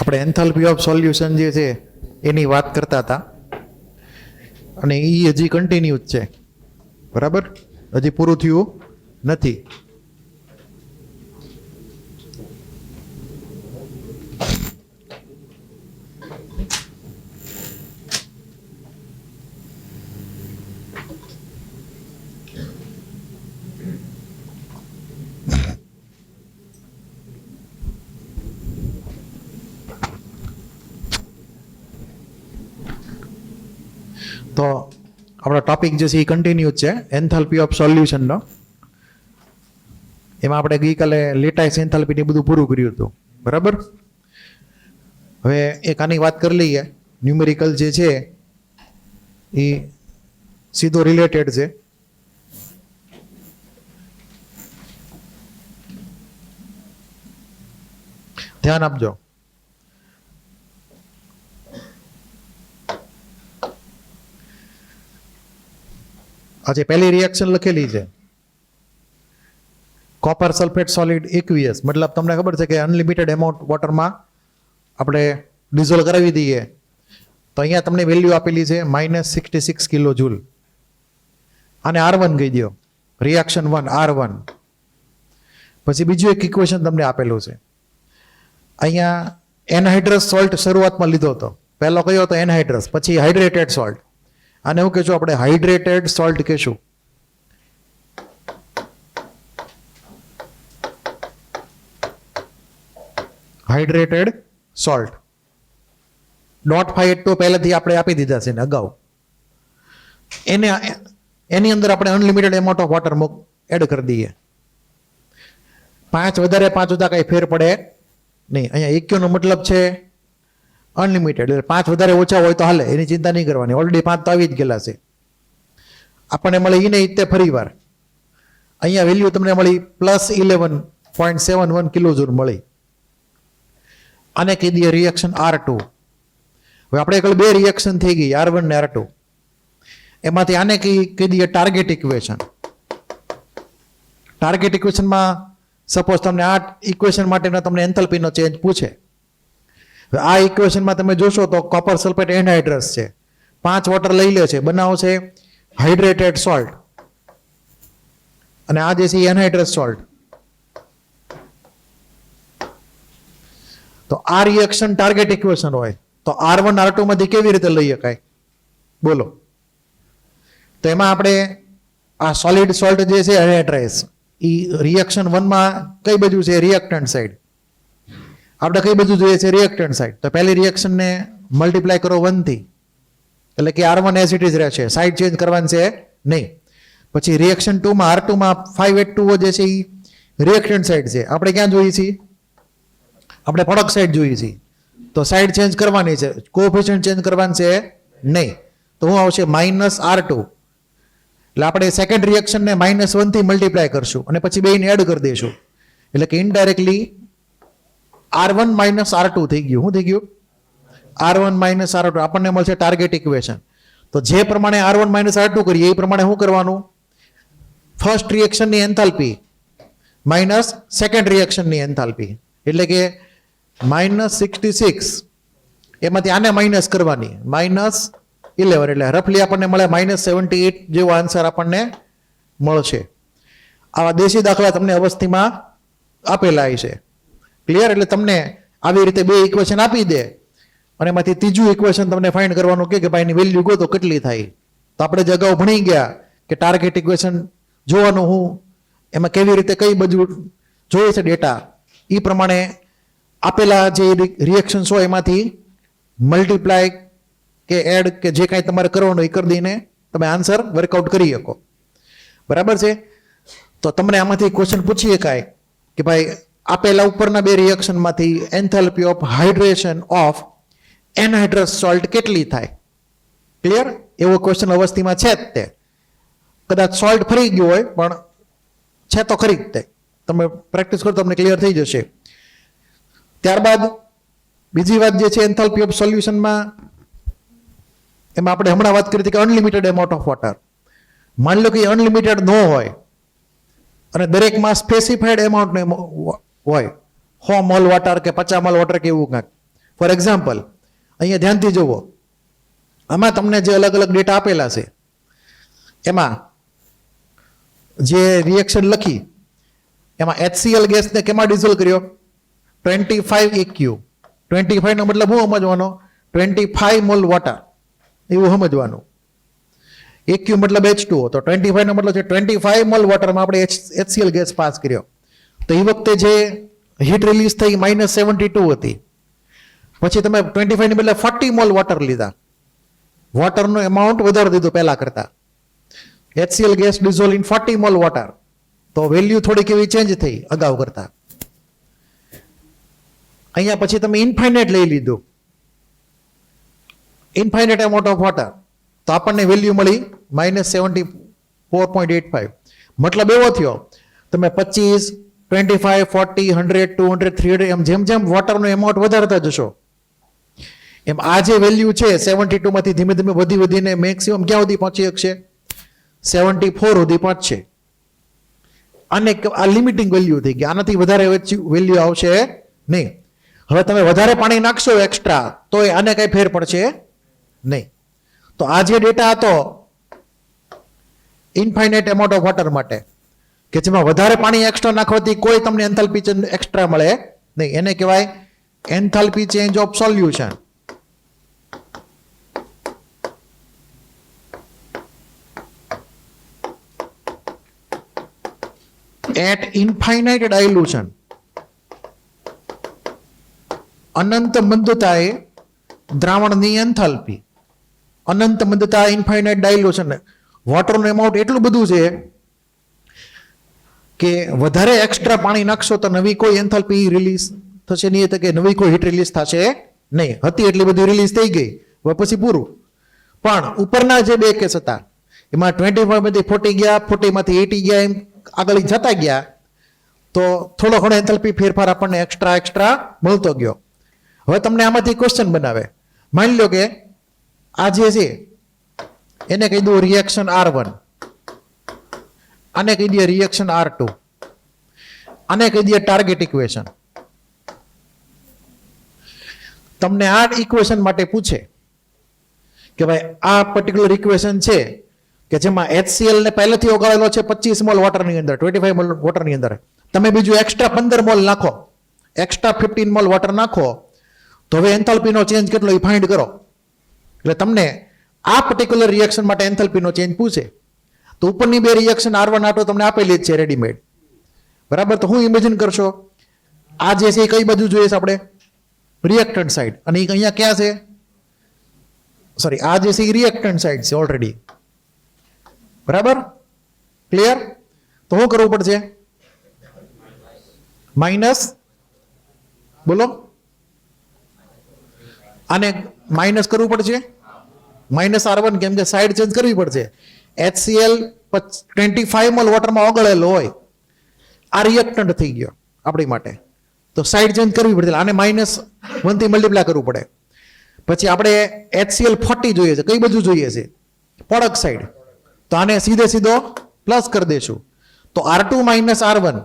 આપણે enthalpy of solution જે છે એની વાત કરતા હતા અને એ હજી કન્ટિન્યુ જ છે, બરાબર, હજી પૂરું થયું નથી. તો આપણો ટોપિક જે છે એ કન્ટિન્યુ છે એન્થાલ્પી ઓફ સોલ્યુશનનો. એમાં આપણે ગઈકાલે લેટાઇસ એન્થાલ્પીને બધું પૂરું કર્યું હતું, બરાબર. હવે એક આની વાત કરી લઈએ. ન્યુમેરિકલ જે છે એ સીધો રિલેટેડ છે. ધ્યાન આપજો. આજે પહેલી રિએક્શન લખેલી છે કોપર સલ્ફેટ સોલિડ એકવીએસ, મતલબ તમને ખબર છે કે અનલિમિટેડ એમાઉન્ટ વોટરમાં આપણે ડિઝોલ્વ કરાવી દઈએ તો અહીંયા તમને વેલ્યુ આપેલી છે -66 કિલો જૂલ. આને R1 કહી દો, રિએક્શન 1 R1. પછી બીજું એક ઇક્વેશન તમને આપેલું છે. અહીંયા એનહાઇડ્રસ સોલ્ટ શરૂઆતમાં લીધો હતો, પહેલો કયો હતો એનહાઇડ્રસ, પછી હાઇડ્રેટેડ સોલ્ટ. આને એવું કહેશું આપણે હાઇડ્રેટેડ સોલ્ટ કહેશું. Hydrated salt. .582 પહેલેથી આપણે આપી દીધા છે ને અગાઉ. એની અંદર આપણે unlimited amount of water add કરી દઈએ. 5 વધારે 5 ઓછા કઈ ફેર પડે નહીં. અહીંયા એક્યુનો મતલબ છે અનલિમિટેડ, એટલે 5 વધારે ઓછા હોય તો હાલે, એની ચિંતા નહીં કરવાની. ઓલરેડી 5 તો આવી જ ગયેલા છે. આપણને મળે એને તે ફરી વાર અહીંયા વેલ્યુ તમને મળી +11.71 કિલો જૂલ મળી. આને કહી દઈએ રિએક્શન R2. હવે આપણે એકલ બે રિએક્શન થઈ ગઈ, R1 ને R2. એમાંથી આને કહી દઈએ ટાર્ગેટ ઇક્વેશન. ટાર્ગેટ ઇક્વેશનમાં સપોઝ તમને આ ઇક્વેશન માટેનો તમને એન્થાલ્પીનો ચેન્જ પૂછે. આ ઇક્વેશનમાં તમે જોશો તો કોપર સલ્ફેટ એનહાઇડ્રસ છે, 5 વોટર લઈ લે છે, બનાવો છે હાઇડ્રેટેડ સોલ્ટ, અને આ જે છે એનહાઇડ્રસ સોલ્ટ. તો આ રિએક્શન ટાર્ગેટ ઇક્વેશન હોય તો R1 R2 માંથી કેવી રીતે લઈ શકાય બોલો? તો એમાં આપણે આ સોલિડ સોલ્ટ જે છે એનહાઇડ્રસ, એ રિએક્શન 1 માં કઈ બાજુ છે? Reactant side. આપણે કઈ બાજુ જોઈએ છે? Reactant side. તો પહેલી રિએક્શનને મલ્ટીપ્લાય કરો 1 થી, એટલે કે R1 એઝ ઇટ ઇઝ રહેશે, સાઈડ ચેન્જ કરવાની છે નહીં. પછી રિએક્શન 2 માં R2 માં 582 જે છે એ રિએક્ટન્ટ સાઈડ છે. આપણે ક્યાં જોઈએ છીએ? આપણે પ્રોડક્ટ સાઈડ જોઈએ છીએ. તો સાઈડ ચેન્જ કરવાની છે, કોએફિશિયન્ટ ચેન્જ કરવાની છે નહીં. તો શું આવશે? -R2. એટલે આપણે સેકન્ડ રિએક્શનને -1 થી મલ્ટીપ્લાય કરશું અને પછી બેને એડ કરી દઈશું. એટલે કે ઇનડાયરેક્ટલી R1 -R2 થઈ ગયું. શું થઈ ગયું? R1 -R2. આપણને મળશે ટાર્ગેટ ઇક્વેશન. તો જે પ્રમાણે R1 -R2 કરીએ એ પ્રમાણે શું કરવાનું? ફર્સ્ટ રિએક્શનની એન્થાલ્પી માઇનસ સેકન્ડ રિએક્શનની એન્થાલ્પી, એટલે કે -66, એમાંથી આને માઇનસ કરવાની, -11, એટલે રફલી આપણને મળે -78 જેવો આન્સર આપણને મળશે. આવા દેશી દાખલા તમને અવસ્થિમાં આપેલા છે. ક્લિયર? એટલે તમને આવી રીતે બે ઇક્વેશન આપી દે અને એમાંથી ત્રીજું ઇક્વેશન તમને ફાઇન્ડ કરવાનું કે ભાઈ એની વેલ્યુ ગોતો કેટલી થાય. તો આપણે જે અગાઉ ભણી ગયા કે ટાર્ગેટ ઇક્વેશન જોવાનું હું એમાં કેવી રીતે કઈ બાજુ જોઈએ છે ડેટા, એ પ્રમાણે આપેલા જે રિએક્શન્સ હોય એમાંથી મલ્ટીપ્લાય કે એડ કે જે કાંઈ તમારે કરવાનું એ કરી દઈને તમે આન્સર વર્કઆઉટ કરી શકો. બરાબર છે? તો તમને આમાંથી ક્વેશ્ચન પૂછી શકાય કે ભાઈ આપેલા ઉપરના બે રિએક્શનમાંથી enthalpy of hydration of anhydrous salt કેટલી થાય? ક્લિયર? એવો ક્વેશ્ચન અવસ્થિમાં છે જ તે. કદાચ સોલ્ટ ફરી ગયું હોય પણ છે તો ખરી જ તે. તમે પ્રેક્ટિસ કરો તમને ક્લિયર થઈ જશે. ત્યારબાદ બીજી વાત જે છે એન્થાલ્પી ઓફ સોલ્યુશનમાં, એમાં આપણે હમણાં વાત કરી હતી કે અનલિમિટેડ એમાઉન્ટ ઓફ વોટર. માની લો કે અનલિમિટેડ ન હોય અને દરેકમાં સ્પેસિફાઈડ એમાઉન્ટ હોય, 100 મોલ વોટર કે 50 મોલ વોટર કે એવું કાંઈક, ફોર એક્ઝામ્પલ અહીંયા ધ્યાનથી જુઓ, આમાં તમને જે અલગ અલગ ડેટા આપેલા છે એમાં જે રિએક્શન લખી એમાં HCl ગેસને કેમાં ડિઝોલ્વ કર્યો? 25 EQ. 25 નો મતલબ શું સમજવાનો? 25 મોલ વોટર એવું સમજવાનું. EQ મતલબ H2O. તો 25 નો મતલબ છે 25 મોલ વોટરમાં આપણે HCl ગેસ પાસ કર્યો. તો એ વખતે જે હીટ રિલીઝ થઈ -72 હતી. પછી તમે 25 ની બદલે 40 મોલ વોટર લીધા, વોટરનું એમાઉન્ટ વધારી દીધું પહેલા કરતા. HCl gas dissolve in 40 mall water. તો વેલ્યુ થોડીક એવી ચેન્જ થઈ અગાઉ કરતા. અહીંયા પછી તમે ઇન્ફાઇનાઇટ લઈ લીધું, ઇન્ફાઇનાઇટ એમાઉન્ટ ઓફ વોટર, તો આપણને વેલ્યુ મળી -74.85. મતલબ એવો થયો તમે 25, 25, 40, 100, 200, 300 એમ જેમ જેમ વોટરનો એમાઉન્ટ વધારતા જશો એમ આ જે વેલ્યુ છે 72 માંથી ધીમે ધીમે વધી વધીને મેક્સિમમ ક્યાં સુધી પહોંચી શકશે? 74 સુધી પહોંચશે. આને આ લિમિટિંગ વેલ્યુ થઈ ગઈ, આનાથી વધારે વેલ્યુ આવશે નહીં. હવે તમે વધારે પાણી નાખશો એક્સ્ટ્રા તો આને કઈ ફેર પડશે નહીં. તો આ જે ડેટા હતો ઇન્ફાઇનાઇટ એમાઉન્ટ ઓફ વોટર માટે કે જેમાં વધારે પાણી એક્સ્ટ્રા નાખવાથી કોઈ તમને એન્થાલ્પી ચેન્જ એક્સ્ટ્રા મળે નહીં, એને કહેવાય enthalpy change of solution. At infinite dilution, અનંત મંદતાએ દ્રાવણની એન્થાલ્પી. અનંત મંદતા ઇન્ફાઇનાઇટ ડાયલ્યુશન, વોટરનું એમાઉન્ટ એટલું બધું છે કે વધારે એક્સ્ટ્રા પાણી નાખશો તો નવી કોઈ એન્થાલ્પી રિલીઝ થશે નહીં, તો કે નવી કોઈ હીટ રિલીઝ થશે નહીં. હતી એટલી બધી રિલીઝ થઈ ગઈ, હવે પછી પૂરું. પણ ઉપરના જે બે કેસ હતા એમાં 25 માંથી 40 ગયા, 40 માંથી 80 ગયા, એમ આગળ જતા ગયા તો થોડો ઘણો એન્થાલ્પી ફેરફાર આપણને એક્સ્ટ્રા મળતો ગયો. હવે તમને આમાંથી ક્વેશ્ચન બનાવે, માની લો કે આ જે છે એને કહી દઉં રિએક્શન R1, આને કહી દઈએ રિએક્શન R2, આને કહી દઈએ ટાર્ગેટ ઇક્વેશન. તમને આ ઇક્વેશન માટે પૂછે કે ભાઈ આ પર્ટિક્યુલર ઇક્વેશન છે કે જેમાં HCl ને પહેલેથી ઓગાળેલો છે 25 મોલ વોટરની અંદર, 25 મોલ વોટરની અંદર, તમે બીજું એક્સ્ટ્રા 15 મોલ નાખો, એક્સ્ટ્રા 15 મોલ વોટર નાખો, તો હવે એન્થાલ્પીનો ચેન્જ કેટલો એ ફાઇન્ડ કરો. એટલે તમને આ પર્ટિક્યુલર રિએક્શન માટે એન્થાલ્પીનો ચેન્જ પૂછે. તો ઉપરની બે રિએક્શન R1 R2 તમને આપેલી જ છે રેડીમેડ, બરાબર. તો હું ઇમેજિન કરશો આ જે છે એ કઈ બાજુ જોઈએ છે આપણે? Reactant side. અને એ અહીંયા ક્યાં છે? સોરી, આ જે છે એ રિએક્ટન્ટ સાઈડ છે ઓલરેડી, બરાબર. ક્લિયર? તો શું કરવું પડશે? માઇનસ, બોલો, આને માઇનસ કરવું પડશે, -R1, કેમ કે સાઈડ ચેન્જ કરવી પડશે. HCl 25 મોલ વોટરમાં ઓગળેલો હોય, આ રિએક્ટન્ટ થઈ ગયો આપણી માટે, તો સાઈડ ચેન્જ કરવી પડશે. આને -1 થી મલ્ટીપ્લાય કરવું પડે. પછી આપણે HCl 40 જોઈએ છે, કઈ બાજુ જોઈએ છે? Product side. તો આને સીધો પ્લસ કરી દેશું, તો R2 - R1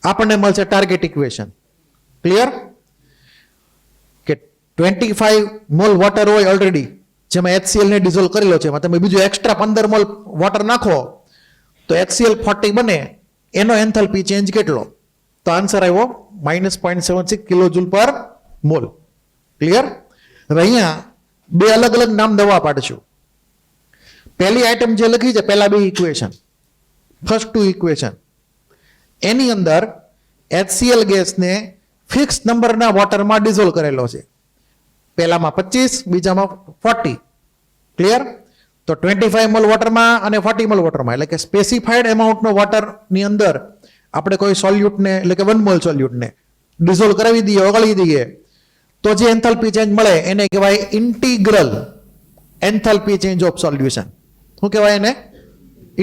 આપણને મળશે ટાર્ગેટ ઇક્વેશન. ક્લિયર? કે 25 મોલ વોટર હોય ઓલરેડી, જેમાં HCl ને ડિઝોલ્વ કરેલો છે, એમાં તમે બીજું એક્સ્ટ્રા 15 મોલ વોટર નાખો તો HCl 40 બને, એનો એન્થાલ્પી ચેન્જ કેટલો? તો આન્સર આવ્યો -0.76 કિલોજૂલ પર મોલ. ક્લિયર? હવે અહીંયા બે અલગ અલગ નામ દવા પાડશું. પહેલી આઈટમ જે લખી છે, પહેલા બે ઇક્વેશન, ફર્સ્ટ ટુ ઇક્વેશન, એની અંદર HCl ગેસને ફિક્સ નંબરના વોટરમાં ડિઝોલ્વ કરેલો છે. પહેલામાં 25, બીજામાં 40. ક્લિયર? તો 25 મોલ વોટરમાં અને 40 મોલ વોટરમાં, એટલે કે સ્પેસિફાઈડ એમાઉન્ટનો વોટરની અંદર આપણે કોઈ સોલ્યુટને, એટલે કે 1 મોલ સોલ્યુટને ડિઝોલ્વ કરાવી દઈએ, ઓગળી દઈએ, તો જે એન્થાલ્પી ચેન્જ મળે એને કહેવાય integral enthalpy change of solution. શું કહેવાય એને?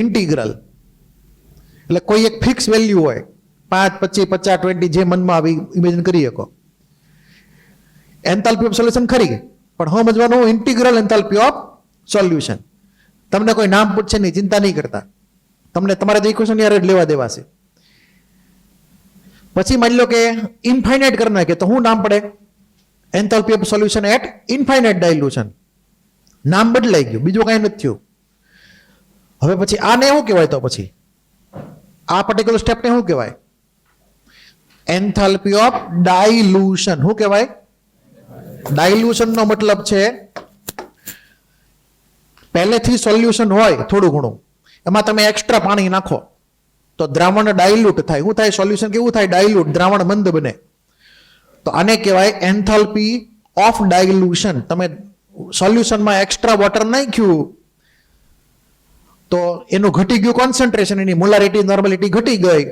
ઇન્ટિગ્રલ. એટલે કોઈ એક ફિક્સ વેલ્યુ હોય, 5, 25, 50, 20, જે મનમાં આવી ઇમેજિન કરી શકો. એન્થાલ્પી ઓફ સોલ્યુશન ખરી, પણ સમજવાનું ઇન્ટિગ્રલ એન્થાલ્પી ઓફ સોલ્યુશન. તમને કોઈ નામ પૂછશે નહીં, ચિંતા નહીં કરતા, તમને તમારે તો ઇક્વેશન યાર જ લેવા દેવા છે. પછી માની લો કે ઇન્ફાઇનાઇટ કરી નાખે તો શું નામ પડે? Enthalpy of solution at infinite dilution. નામ બદલાઈ ગયું, બીજું કાંઈ નથી થયું. હવે પછી આને શું કહેવાય? તો પછી આ પર્ટિક્યુલર સ્ટેપને શું કહેવાય? Enthalpy of ડાયલ્યુશન. શું કહેવાય? ડાયલ્યુશનનો મતલબ છે પહેલેથી સોલ્યુશન હોય થોડું ઘણું, એમાં તમે એક્સ્ટ્રા પાણી નાખો તો દ્રાવણ ડાયલ્યુટ થાય. શું થાય? સોલ્યુશન કેવું થાય? ડાયલ્યુટ, દ્રાવણ મંદ બને. તો આને કહેવાય એન્થાલ્પી ઓફ ડાયલ્યુશન. તમે સોલ્યુશનમાં એક્સ્ટ્રા વોટર નાખ્યું તો એનું ઘટી ગયું કોન્સન્ટ્રેશન, એની મોલારિટી નોર્માલિટી ઘટી ગઈ,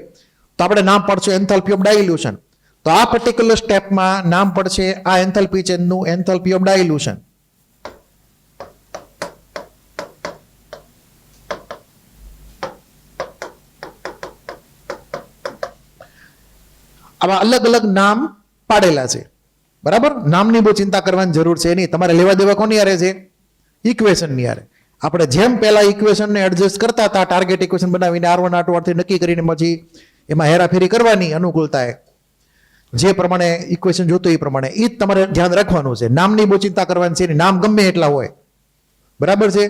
તો આપણે નામ પડશે એન્થાલ્પી ઓફ ડાયલ્યુશન. તો આ પર્ટિક્યુલર સ્ટેપમાં નામ પડશે આ એન્થાલ્પી ચેન્જનું એન્થાલ્પી ઓફ ડાયલ્યુશન. આવા અલગ અલગ નામ પાડેલા છે, બરાબર? નામની બહુ ચિંતા કરવાની જરૂર છે નહીં. તમારે લેવા દેવા કોની હારે છે? ઇક્વેશનની હારે. આપણે જેમ પહેલા ઇક્વેશનને એડજસ્ટ કરતા હતા, ટાર્ગેટ ઇક્વેશન બનાવીને R1 R2 R3 નક્કી કરીને પછી એમાં હેરાફેરી કરવાની અનુકૂળતાએ, જે પ્રમાણે ઇક્વેશન જોતું એ પ્રમાણે, એ જ તમારે ધ્યાન રાખવાનું છે. નામની બહુ ચિંતા કરવાની છે નહીં. નામ ગમે એટલા હોય, બરાબર છે?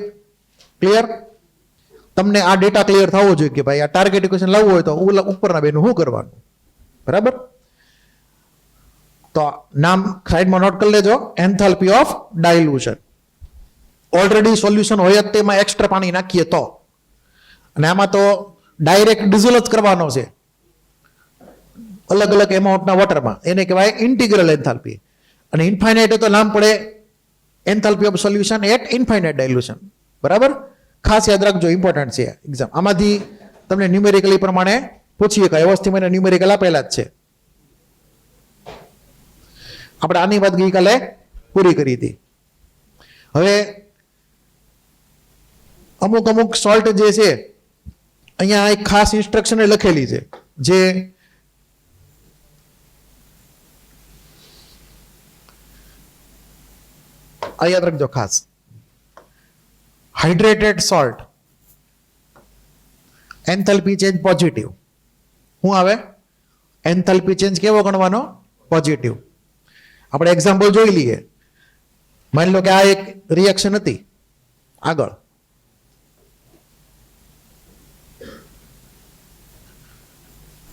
ક્લિયર? તમને આ ડેટા ક્લિયર થવો જોઈએ કે ભાઈ આ ટાર્ગેટ ઇક્વેશન લાવવું હોય તો ઉપરના બેનું શું કરવાનું, બરાબર? તો નામ સાઈડમાં નોટ કરી લેજો, એન્થાલ્પી ઓફ ડાયલ્યુશન. ઓલરેડી સોલ્યુશન હોય જ તેમાં એક્સ્ટ્રા પાણી નાખીએ તો, અને આમાં તો ડાયરેક્ટ ડિઝોલ્વ જ કરવાનો છે અલગ અલગ એમાઉન્ટના વોટરમાં, એને કહેવાય ઇન્ટિગ્રલ એન્થાલ્પી. અને ઇન્ફાઇનાઇટ તો નામ પડે enthalpy of solution at infinite dilution, બરાબર? ખાસ યાદ રાખજો, ઇમ્પોર્ટન્ટ છે એક્ઝામ. આમાંથી તમને ન્યુમેરિકલી પ્રમાણે પૂછી શકાય. વ્યવસ્થિત મને ન્યુમેરિકલ આપેલા જ છે. આપણે આની વાત ગઈકાલે પૂરી કરી હતી. હવે અમુક અમુક સોલ્ટ જે છે અહીંયા એક ખાસ ઇન્સ્ટ્રક્શન લખેલી છે, જે આ યાદ રાખજો ખાસ. Hydrated salt enthalpy change positive. શું આવે? એન્થાલ્પી ચેન્જ કેવો ગણવાનો? પોઝિટિવ. આપણે એક્ઝામ્પલ જોઈ લઈએ. માની લો કે આ એક રિએક્શન હતી, આગળ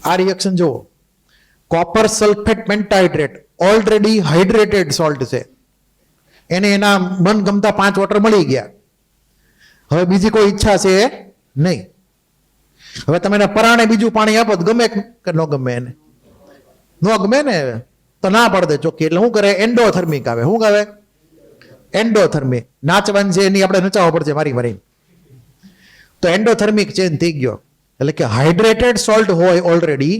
આ રિએક્શન જુઓ. Copper sulphate pentahydrate already hydrated salt છે, એને એના મનગમતા 5 વોટર મળી ગયા. હવે બીજી કોઈ ઈચ્છા છે નહીં. હવે તમે એને પરાણે બીજું પાણી આપો તો ગમે કે ન ગમે? એને ન ગમે ને, તો ના પડે ચોખ્ખી. એટલે શું કરે? એન્ડોથર્મિક આવે. શું આવે? એન્ડોથર્મિક. નાચવાનું છે એની આપણે નચાવવો પડશે મારી મારી. તો એન્ડોથર્મિક ચેન્જ થઈ ગયો. એટલે કે હાઇડ્રેટેડ સોલ્ટ હોય ઓલરેડી,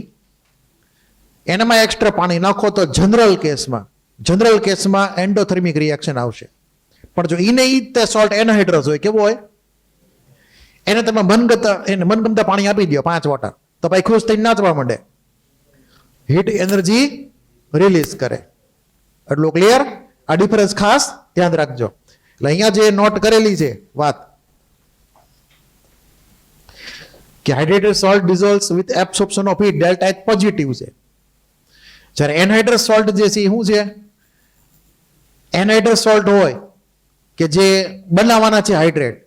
એનામાં એક્સ્ટ્રા પાણી નાખો તો જનરલ કેસમાં એન્ડોથર્મિક રિએક્શન આવશે. પણ જો એને ઈ તે સોલ્ટ એનહાઇડ્રસ હોય, કેવો હોય? એને તમે મનગમતા પાણી આપી દો 5 વોટર, તો ભાઈ ખુશ થઈને નાચવા માંડે, હીટ એનર્જી રિલીઝ કરે. એટલું ક્લિયર? આ ડિફરન્સ ખાસ ધ્યાન રાખજો. એટલે અહીંયા જે નોટ કરેલી છે વાત કે hydrated salt dissolves with absorption of heat, delta H positive છે. જ્યારે એનહાઇડ્રસ સોલ્ટ જે છે શું છે? એનહાઇડ્રસ સોલ્ટ હોય કે જે બનાવવાના છે હાઇડ્રેટ,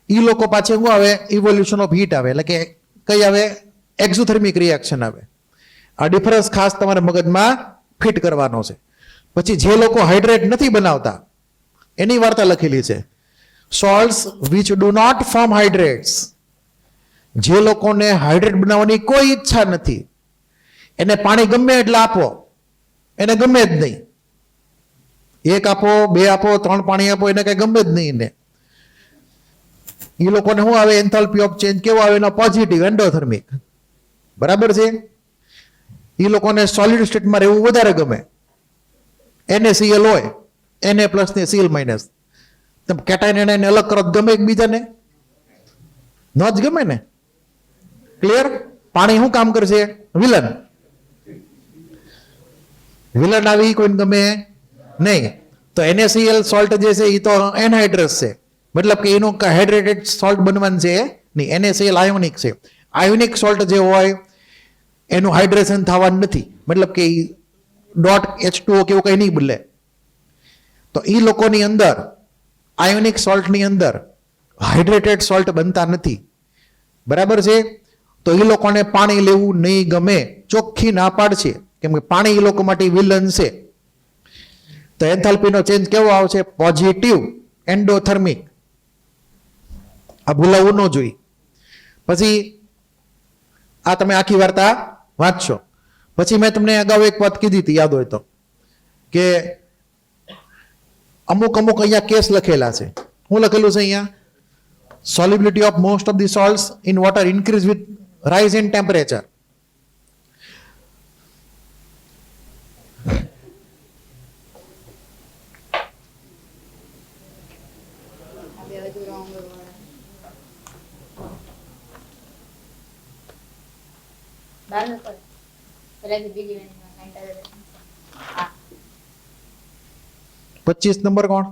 એ લોકો પાછળ શું આવે? ઇવોલ્યુશન ઓફ હીટ આવે. એટલે કે કઈ આવે? એક્ઝોથર્મિક રિએક્શન આવે. આ ડિફરન્સ ખાસ તમારે મગજમાં ફિટ કરવાનો છે. પછી જે લોકો હાઇડ્રેટ નથી બનાવતા એની વાર્તા લખેલી છે, salts which do not form hydrates. જે લોકોને હાઇડ્રેટ બનાવવાની કોઈ ઈચ્છા નથી, એને પાણી ગમે એટલે આપો, એને ગમે જ નહીં. 1 આપો, 2 આપો, 3 પાણી આપો, એને કઈ ગમે જ નહીં. એને એ લોકોને શું આવે? એન્થાલ્પી ઓફ ચેન્જ કેવો આવે? એનો પોઝિટિવ, એન્ડોથર્મિક, બરાબર છે? એ લોકોને સોલિડ સ્ટેટમાં રહેવું વધારે ગમે. NaCl હોય, Na પ્લસ ને Cl માઇનસ, તમે કેટાયન એને અલગ કરો ગમે એકબીજાને? ન જ ગમે ને. ક્લિયર? પાણી શું કામ કરશે? વિલન આવી કોઈને ગમે નહીં. તો NaCl સોલ્ટ જે છે એ તો એનહાઇડ્રસ છે, મતલબ કે એનું હાઇડ્રેટેડ સોલ્ટ બનવાનું છે નહીં. NaCl આયોનિક છે. આયોનિક સોલ્ટ જે હોય એનું હાઇડ્રેશન થવાનું નથી, મતલબ કે .H2O કેવું કંઈ નહીં બદલે. તો એ લોકોની અંદર આયોનિક સોલ્ટની અંદર હાઇડ્રેટેડ સોલ્ટ બનતા નથી, બરાબર છે. તો એ લોકોને પાણી લેવું નહીં ગમે, ચોખ્ખી ના પાડશે, કેમ કે પાણી એ લોકો માટે વિલન છે. તો એન્થાલ્પીનો ચેન્જ કેવો આવશે? Positive endothermic. આ ભૂલાવવું ન જોઈએ. પછી આ તમે આખી વાર્તા વાંચશો. પછી મેં તમને અગાઉ એક વાત કીધી હતી, યાદ હોય તો, કે અમુક અમુક અહીંયા કેસ લખેલા છે. શું લખેલું છે અહીંયા? Solubility of most of the salts in water increase with rise in temperature. પચીસ નંબર કોણ?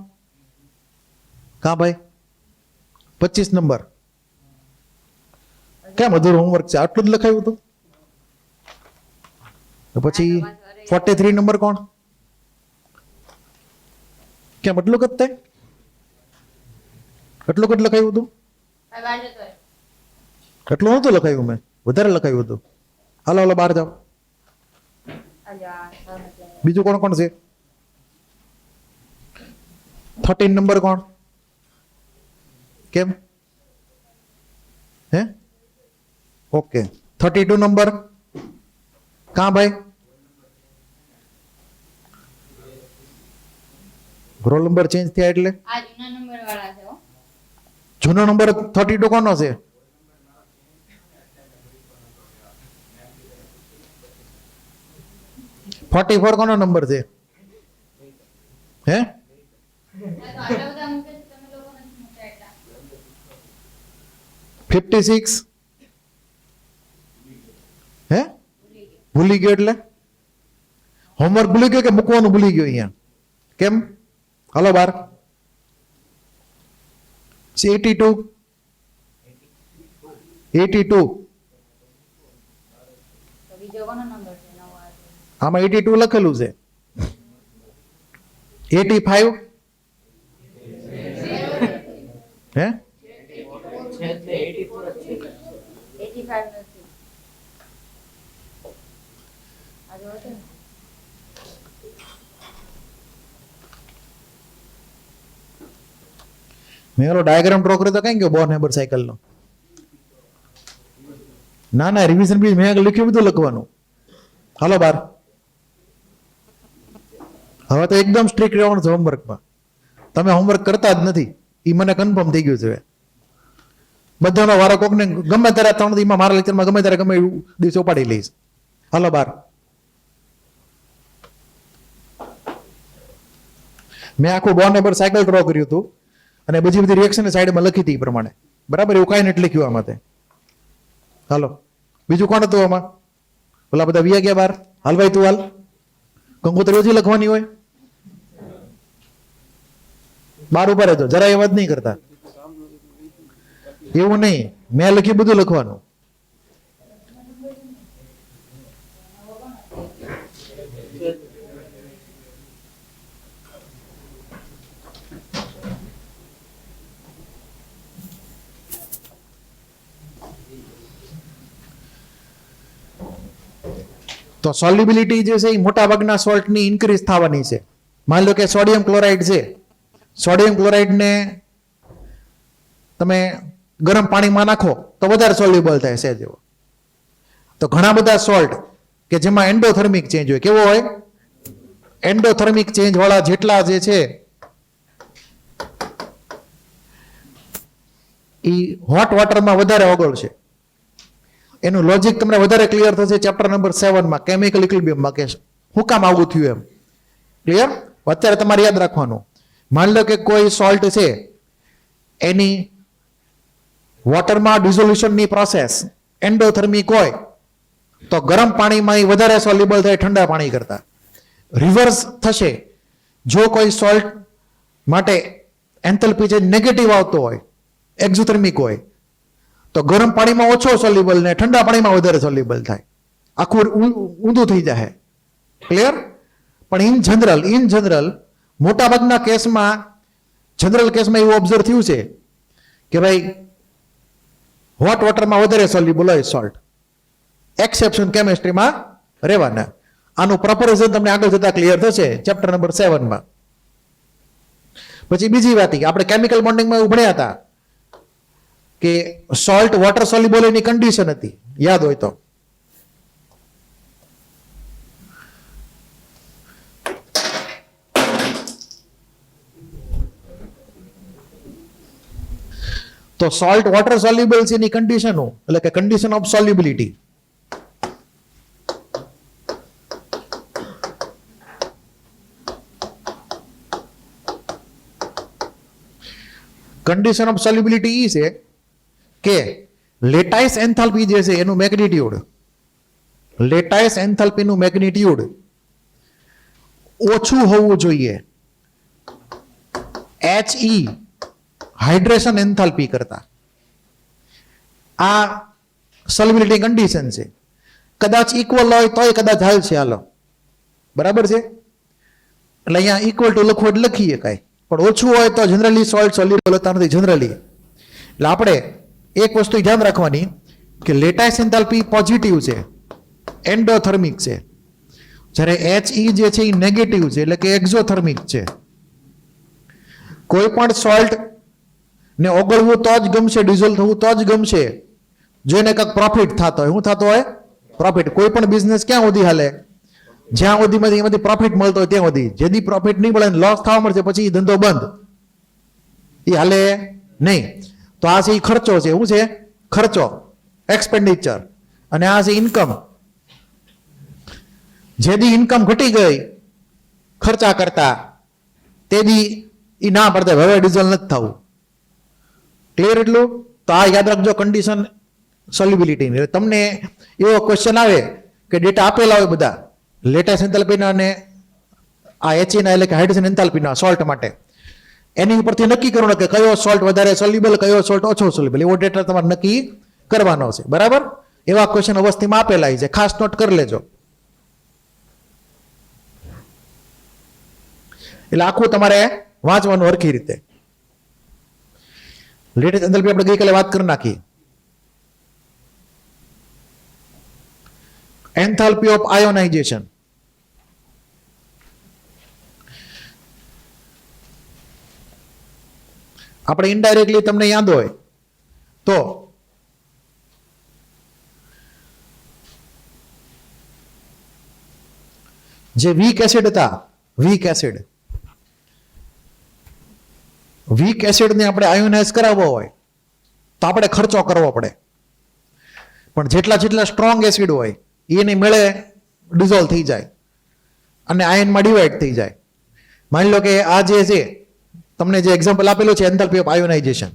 કા ભાઈ 25 નંબર. કેમ અધૂરું હોમવર્ક છે? આટલું જ લખાયું હતું. તો પછી 43 નંબર કોણ? કેમ એટલું જ તે? એટલું જ લખાયું હતું? એટલું નહોતું લખાયું, મેં વધારે લખાયું હતું. હાલો હાલો બહાર જાઓ. બીજું કોણ કોણ છે? 13 નંબર કોણ? કેમ? હે? ઓકે. 32 નંબર કા ભાઈ? રોલ નંબર ચેન્જ થયા એટલે આ જૂના નંબર વાળા છે. જૂનો નંબર 32 કોનો છે? $44 કોનો નંબર છે? હે? આટલા બધા મૂકે છે, તમે લોકો નથી મૂકતા એટલા. 56 હે? ભૂલી ગયો એટલે હોમવર્ક ભૂલી ગયો કે મૂકવાનું ભૂલી ગયો અહીંયા? કેમ? હાલો બાર. 82 તો બીજો કોનો નંબર છે? નવો આવે છે. આમાં 82 લખેલું છે. 85 હે? 85 નથી. આ જો છે ને. મેં ઓલો ડાયાગ્રામ ડ્રો કર્યો તો કઈ ગયો બોર નેબર સાયકલ નો? ના ના, રિવિઝન બી મેં લખ્યું બધું લખવાનું. હાલો બાર. હવે તો એકદમ સ્ટ્રિક્ટ રહેવાનું છે હોમવર્કમાં. તમે હોમવર્ક કરતા જ નથી, એ મને કન્ફર્મ થઈ ગયું છે. બધાનો વારો કોકને ગમે ત્યારે 3 દિવસમાં મારા લેક્ચરમાં ગમે ત્યારે ગમે એવું દિવસે ઉપાડી લઈશ. હાલો બાર. મેં આખું બોર નેબર સાયકલ ડ્રો કર્યું હતું અને બધી રિએક્શન સાઈડમાં લખી હતી એ પ્રમાણે. બરાબર, એવું કાંઈ નથી લખ્યું આમાં. હાલો બીજું કોણ હતું આમાં? ઓલા બધા વિયા ગયા બાર. હાલ ભાઈ તું હાલ. કંકોત્રી ઓછી લખવાની હોય. બાર ઉપર હતો, જરા એ વાત નહીં કરતા. એવું નહીં, મેં લખ્યું બધું લખવાનું. તો સોલ્યુબિલિટી જે છે એ મોટા ભાગના સોલ્ટની ઇન્ક્રીઝ થવાની છે. માની લો કે સોડિયમ ક્લોરાઇડ છે. સોડિયમ ક્લોરાઇડને તમે ગરમ પાણીમાં નાખો તો વધારે સોલ્યુબલ થાય છે. જેવો તો ઘણા બધા સોલ્ટ કે જેમાં એન્ડોથર્મિક ચેન્જ હોય. કેવો હોય? એન્ડોથર્મિક ચેન્જ વાળા જેટલા જે છે એ હોટ વોટરમાં વધારે ઓગળશે. એનું લોજિક તમને વધારે ક્લિયર થશે ચેપ્ટર નંબર 7માં કેમિકલ ઇક્વિલિબ્રિયમમાં, કે શું કામ આવું થયું એમ. ક્લિયર? અત્યારે તમારે યાદ રાખવાનું. માની લો કે કોઈ સોલ્ટ છે એની વોટરમાં ડિઝોલ્યુશનની પ્રોસેસ એન્ડોથર્મિક હોય તો ગરમ પાણીમાં એ વધારે સોલ્યુબલ થાય ઠંડા પાણી કરતા. રિવર્સ થશે જો કોઈ સોલ્ટ માટે એન્થેલ્પી જે નેગેટિવ આવતો હોય, એક્ઝોથર્મિક હોય, તો ગરમ પાણીમાં ઓછો સોલ્યુબલ ને ઠંડા પાણીમાં વધારે સોલ્યુબલ થાય. આખું ઊંધું થઈ જાય. ક્લિયર? પણ ઇન જનરલ મોટાભાગના કેસમાં જનરલ કેસમાં એવું ઓબ્ઝર્વ થયું છે કે ભાઈ હોટ વોટરમાં વધારે સોલ્યુબલ હોય સોલ્ટ, એક્સેપ્શન કેમિસ્ટ્રીમાં રહેવાના. આનું પ્રપોર્શન તમને આગળ જતા ક્લિયર થશે ચેપ્ટર નંબર 7માં. પછી બીજી વાત આપણે કેમિકલ બોન્ડિંગમાં એવું ભણ્યા હતા કે સોલ્ટ વોટર સોલ્યુબલ એની કન્ડિશન હતી, યાદ હોય તો. તો સોલ્ટ વોટર સોલ્યુબલ છે એની કન્ડિશનો, એટલે કે condition of solubility. Condition of solubility એ છે કે લેટાઇસ એન્થાલ્પી જે છે એનું મેગ્નિટ્યુડ, લેટાઇસ એન્થાલ્પીનું મેગ્નિટ્યુડ ઓછું હોવું જોઈએ HE હાઇડ્રેશન એન્થાલ્પી કરતા. આ સોલ્યુબિલિટી કન્ડિશન છે. કદાચ ઇક્વલ હોય તોય કદાચ હાલશે, હાલો બરાબર છે. એટલે અહીંયા ઇક્વલ ટુ લખવું એટલે લખીએ કાંઈ, પણ ઓછું હોય તો જનરલી સોલ્ટ સોલ્યુબલ હોતા નથી જનરલી. એટલે આપણે એક વસ્તુ ધ્યાન રાખવાની કે લેટાઇસ એન્થાલ્પી પોઝિટિવ છે, એન્ડોથર્મિક છે, જ્યારે HE જે છે એ નેગેટિવ છે, એટલે કે એક્ઝોથર્મિક છે. કોઈ પણ સોલ્ટ ને ઓગળવું તો જ ગમશે, ડિઝોલ્વ થવું તો જ ગમશે જો એને કંઈક પ્રોફિટ થતો હોય. શું થતો હોય? પ્રોફિટ. કોઈ પણ બિઝનેસ ક્યાં સુધી હાલે? જ્યાં સુધીમાંથી એમાંથી પ્રોફિટ મળતો હોય ત્યાં સુધી. જેથી પ્રોફિટ નહીં મળે, લોસ થવા મળશે, પછી એ ધંધો બંધ, એ હાલે નહીં. તો આ છે એ ખર્ચો છે. શું છે? ખર્ચો, એક્સપેન્ડિચર. અને આ છે ઇન્કમ. જેથી ઇન્કમ ઘટી ગઈ ખર્ચા કરતા, તેથી એ ના પડતા હવે ડિઝોલ્વ નથી થવું. ક્લિયર એટલું? તો આ યાદ રાખજો કન્ડિશન સોલ્યુબિલિટીની. તમને એવો ક્વેશ્ચન આવે કે ડેટા આપેલા હોય બધા લેટાઇસ એન્થાલ્પીના અને આ HEના એટલે કે હાઇડ્રેશન એન્થાલ્પીના સોલ્ટ માટે, એની ઉપરથી નક્કી કરવાનું કે કયો સોલ્ટ વધારે સોલ્યુબલ, કયો સોલ્ટ ઓછો સોલ્યુબલ, એવો ડેટા તમારે નક્કી કરવાનો છે. બરાબર? એવા ક્વેશ્ચન અવસ્થિમાં આપેલા છે, ખાસ નોટ કરી લેજો. એટલે આખું તમારે વાંચવાનું હરખી રીતે. લેટેસ્ટ એન્થાલ્પી આપણે ગઈકાલે વાત કરી નાખી. Enthalpy of ionisation. આપણે ઇનડાયરેક્ટલી તમને યાદ હોય તો જે વીક એસિડ હતા, વીક એસિડ, વીક એસિડને આપણે આયોનાઇઝ કરાવવો હોય તો આપણે ખર્ચો કરવો પડે. પણ જેટલા જેટલા સ્ટ્રોંગ એસિડ હોય એની મેળે ડિઝોલ્વ થઈ જાય અને આયનમાં ડિવાઈડ થઈ જાય. માની લો કે આ જે છે તમને જે એક્ઝામ્પલ આપેલું છે enthalpy of ionisation,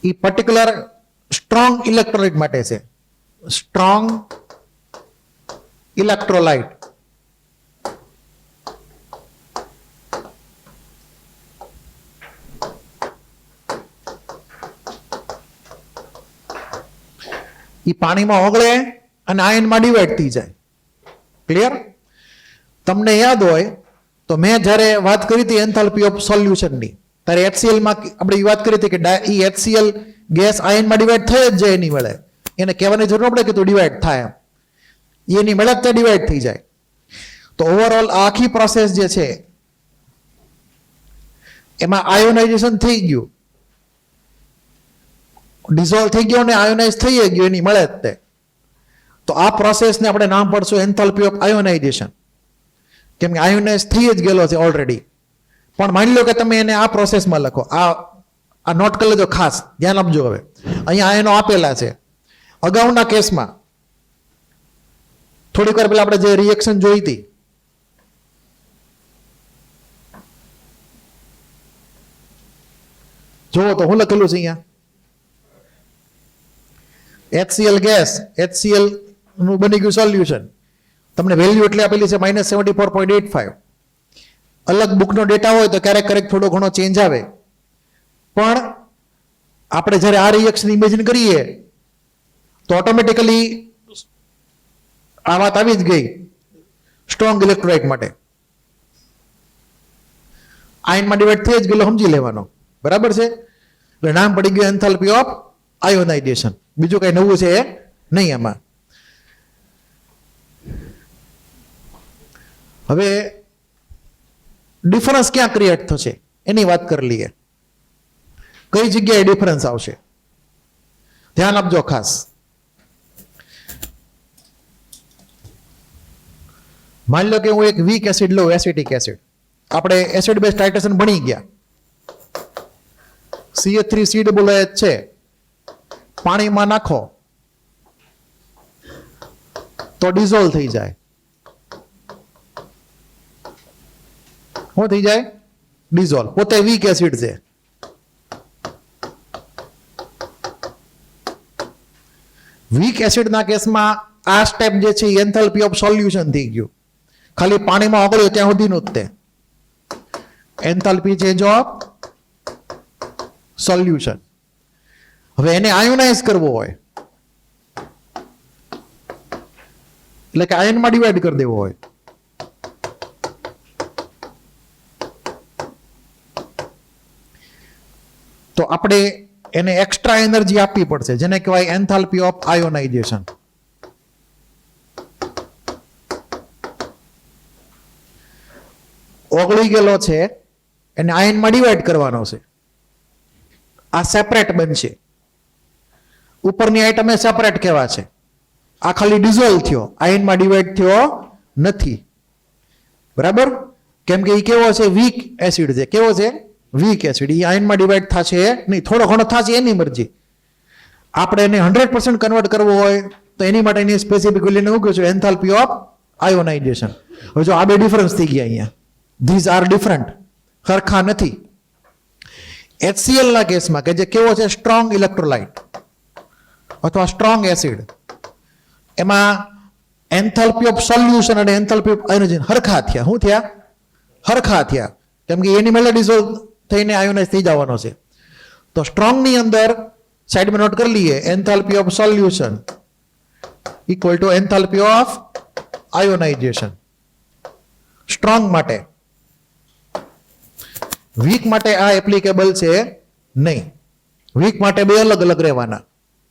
A particular strong electrolyte માટે છે. Strong electrolyte. એ પાણીમાં ઓગળે અને આયનમાં ડિવાઈડ થઈ જાય. ક્લિયર? તમને યાદ હોય તો મેં જ્યારે વાત કરી હતી એન્થાલ્પી ઓફ સોલ્યુશનની, ત્યારે HCl માં આપણે એ વાત કરી હતી કે એ HCl ગેસ આયનમાં ડિવાઈડ થઈ જ જાય એની વેળે. એને કહેવાની જરૂર પડે કે તું ડિવાઈડ થાય, એમ એની વેળે જ ડિવાઈડ થઈ જાય. તો ઓવરઓલ આખી પ્રોસેસ જે છે એમાં આયોનાઇઝેશન થઈ ગયું, ડિઝોલ્વ થઈ ગયો ને આયોનાઇઝ થઈ ગયો એની મળે જ તે. તો આ પ્રોસેસને આપણે નામ પડશું એન્થાલ્પી ઓફ આયોનાઇઝેશન, કેમ કે આયોનાઇઝ થઈ જ ગયેલો છે ઓલરેડી. પણ માની લો કે તમે એને આ પ્રોસેસમાં લખો, આ નોટ કરી લેજો, ખાસ ધ્યાન આપજો. હવે અહીંયા આયનો આપેલા છે. અગાઉના કેસમાં થોડીક વાર પહેલા આપણે જે રિએક્શન જોઈ હતી, જુઓ તો હું લખેલું છે અહીંયા HCl ગેસ, HCl નું બની ગયું સોલ્યુશન. તમને વેલ્યુ એટલે આપેલી છે -74.85. અલગ બુકનો ડેટા હોય તો ક્યારેક ક્યારેક થોડો ઘણો ચેન્જ આવે, પણ આપણે જ્યારે આ રિએક્શન ઇમેજિન કરીએ તો ઓટોમેટિકલી આ વાત આવી જ ગઈ. સ્ટ્રોંગ ઇલેક્ટ્રોલાઇટ માટે. આયનમાં ડિવાઈડ થઈ જ ગયેલો સમજી લેવાનો, બરાબર છે. એટલે નામ પડી ગયું એન્થાલ્પી ઓફ આયોનાઇઝેશન. બીજું કઈ નવું છે નહીં આમાં. હવે ડિફરન્સ ક્યાં ક્રિએટ થશે એની વાત કરી લઈએ. કઈ જગ્યાએ ડિફરન્સ આવશે ધ્યાન આપજો ખાસ. માની લો કે હું એક વીક એસિડ લઉં, એસિટિક એસિડ. આપણે એસિડ બેઝ ટાઇટ્રેશન ભણી ગયા. CH3COOH છે, પાણીમાં નાખો તો ડિઝોલ્વ થઈ જાય. શું થઈ જાય? ડિઝોલ્વ. પોતે વીક એસિડ છે. વીક એસિડના કેસમાં આ સ્ટેપ જે છે એન્થાલ્પી ઓફ સોલ્યુશન થઈ ગયું. ખાલી પાણીમાં ઓગળ્યો ત્યાં સુધીનું જ તે એન્થાલ્પી ચેન્જ ઓફ સોલ્યુશન. હવે એને આયોનાઇઝ કરવો હોય એટલે કે આયનમાં ડિવાઈડ કરી દેવો હોય તો આપણે એને એક્સ્ટ્રા એનર્જી આપવી પડશે, જેને કહેવાય એન્થાલ્પી ઓફ આયોનાઇઝેશન. ઓગળી ગયેલો છે એને આયનમાં ડિવાઈડ કરવાનો છે. આ સેપરેટ બનશે. ઉપરની આઈટમ એ સેપરેટ કહેવા છે. આ ખાલી ડિઝોલ્વ થયો, આયનમાં ડિવાઈડ થયો નથી. બરાબર? કેમ કે એ કેવો છે? વીક એસિડ છે. કેવો છે? Weak acid. એ આયનમાં ડિવાઈડ થશે નહીં, થોડો ઘણો થશે એની મરજી. આપણે એને 100% કન્વર્ટ કરવો હોય તો એની માટેની સ્પેસિફિક વેલ્યુને શું કહેશું? Enthalpy of ionisation. હવે જો આ બે ડિફરન્સ થઈ ગયા અહીંયા. ધીઝ આર ડિફરન્ટ, સરખા નથી. HCl ના કેસમાં કે જે કેવો છે? સ્ટ્રોંગ ઇલેક્ટ્રોલાઇટ અથવા સ્ટ્રોંગ એસિડ, એમાં એન્થાલ્પી ઓફ સોલ્યુશન અને એન્થાલ્પી ઓફ આયોનાઇઝેશન હરખા થયા. શું થયા? હરખા થયા. કેમ કે એની મેલે ડિઝોલ્વ થઈને આયોનાઇઝ થઈ જવાનો છે. તો સ્ટ્રોંગની અંદર સાઈડમાં નોટ કરી લઈએ, enthalpy of solution equal to enthalpy of ionisation. Strong માટે. વીક માટે આ એપ્લિકેબલ છે નહીં. વીક માટે બે અલગ અલગ રહેવાના.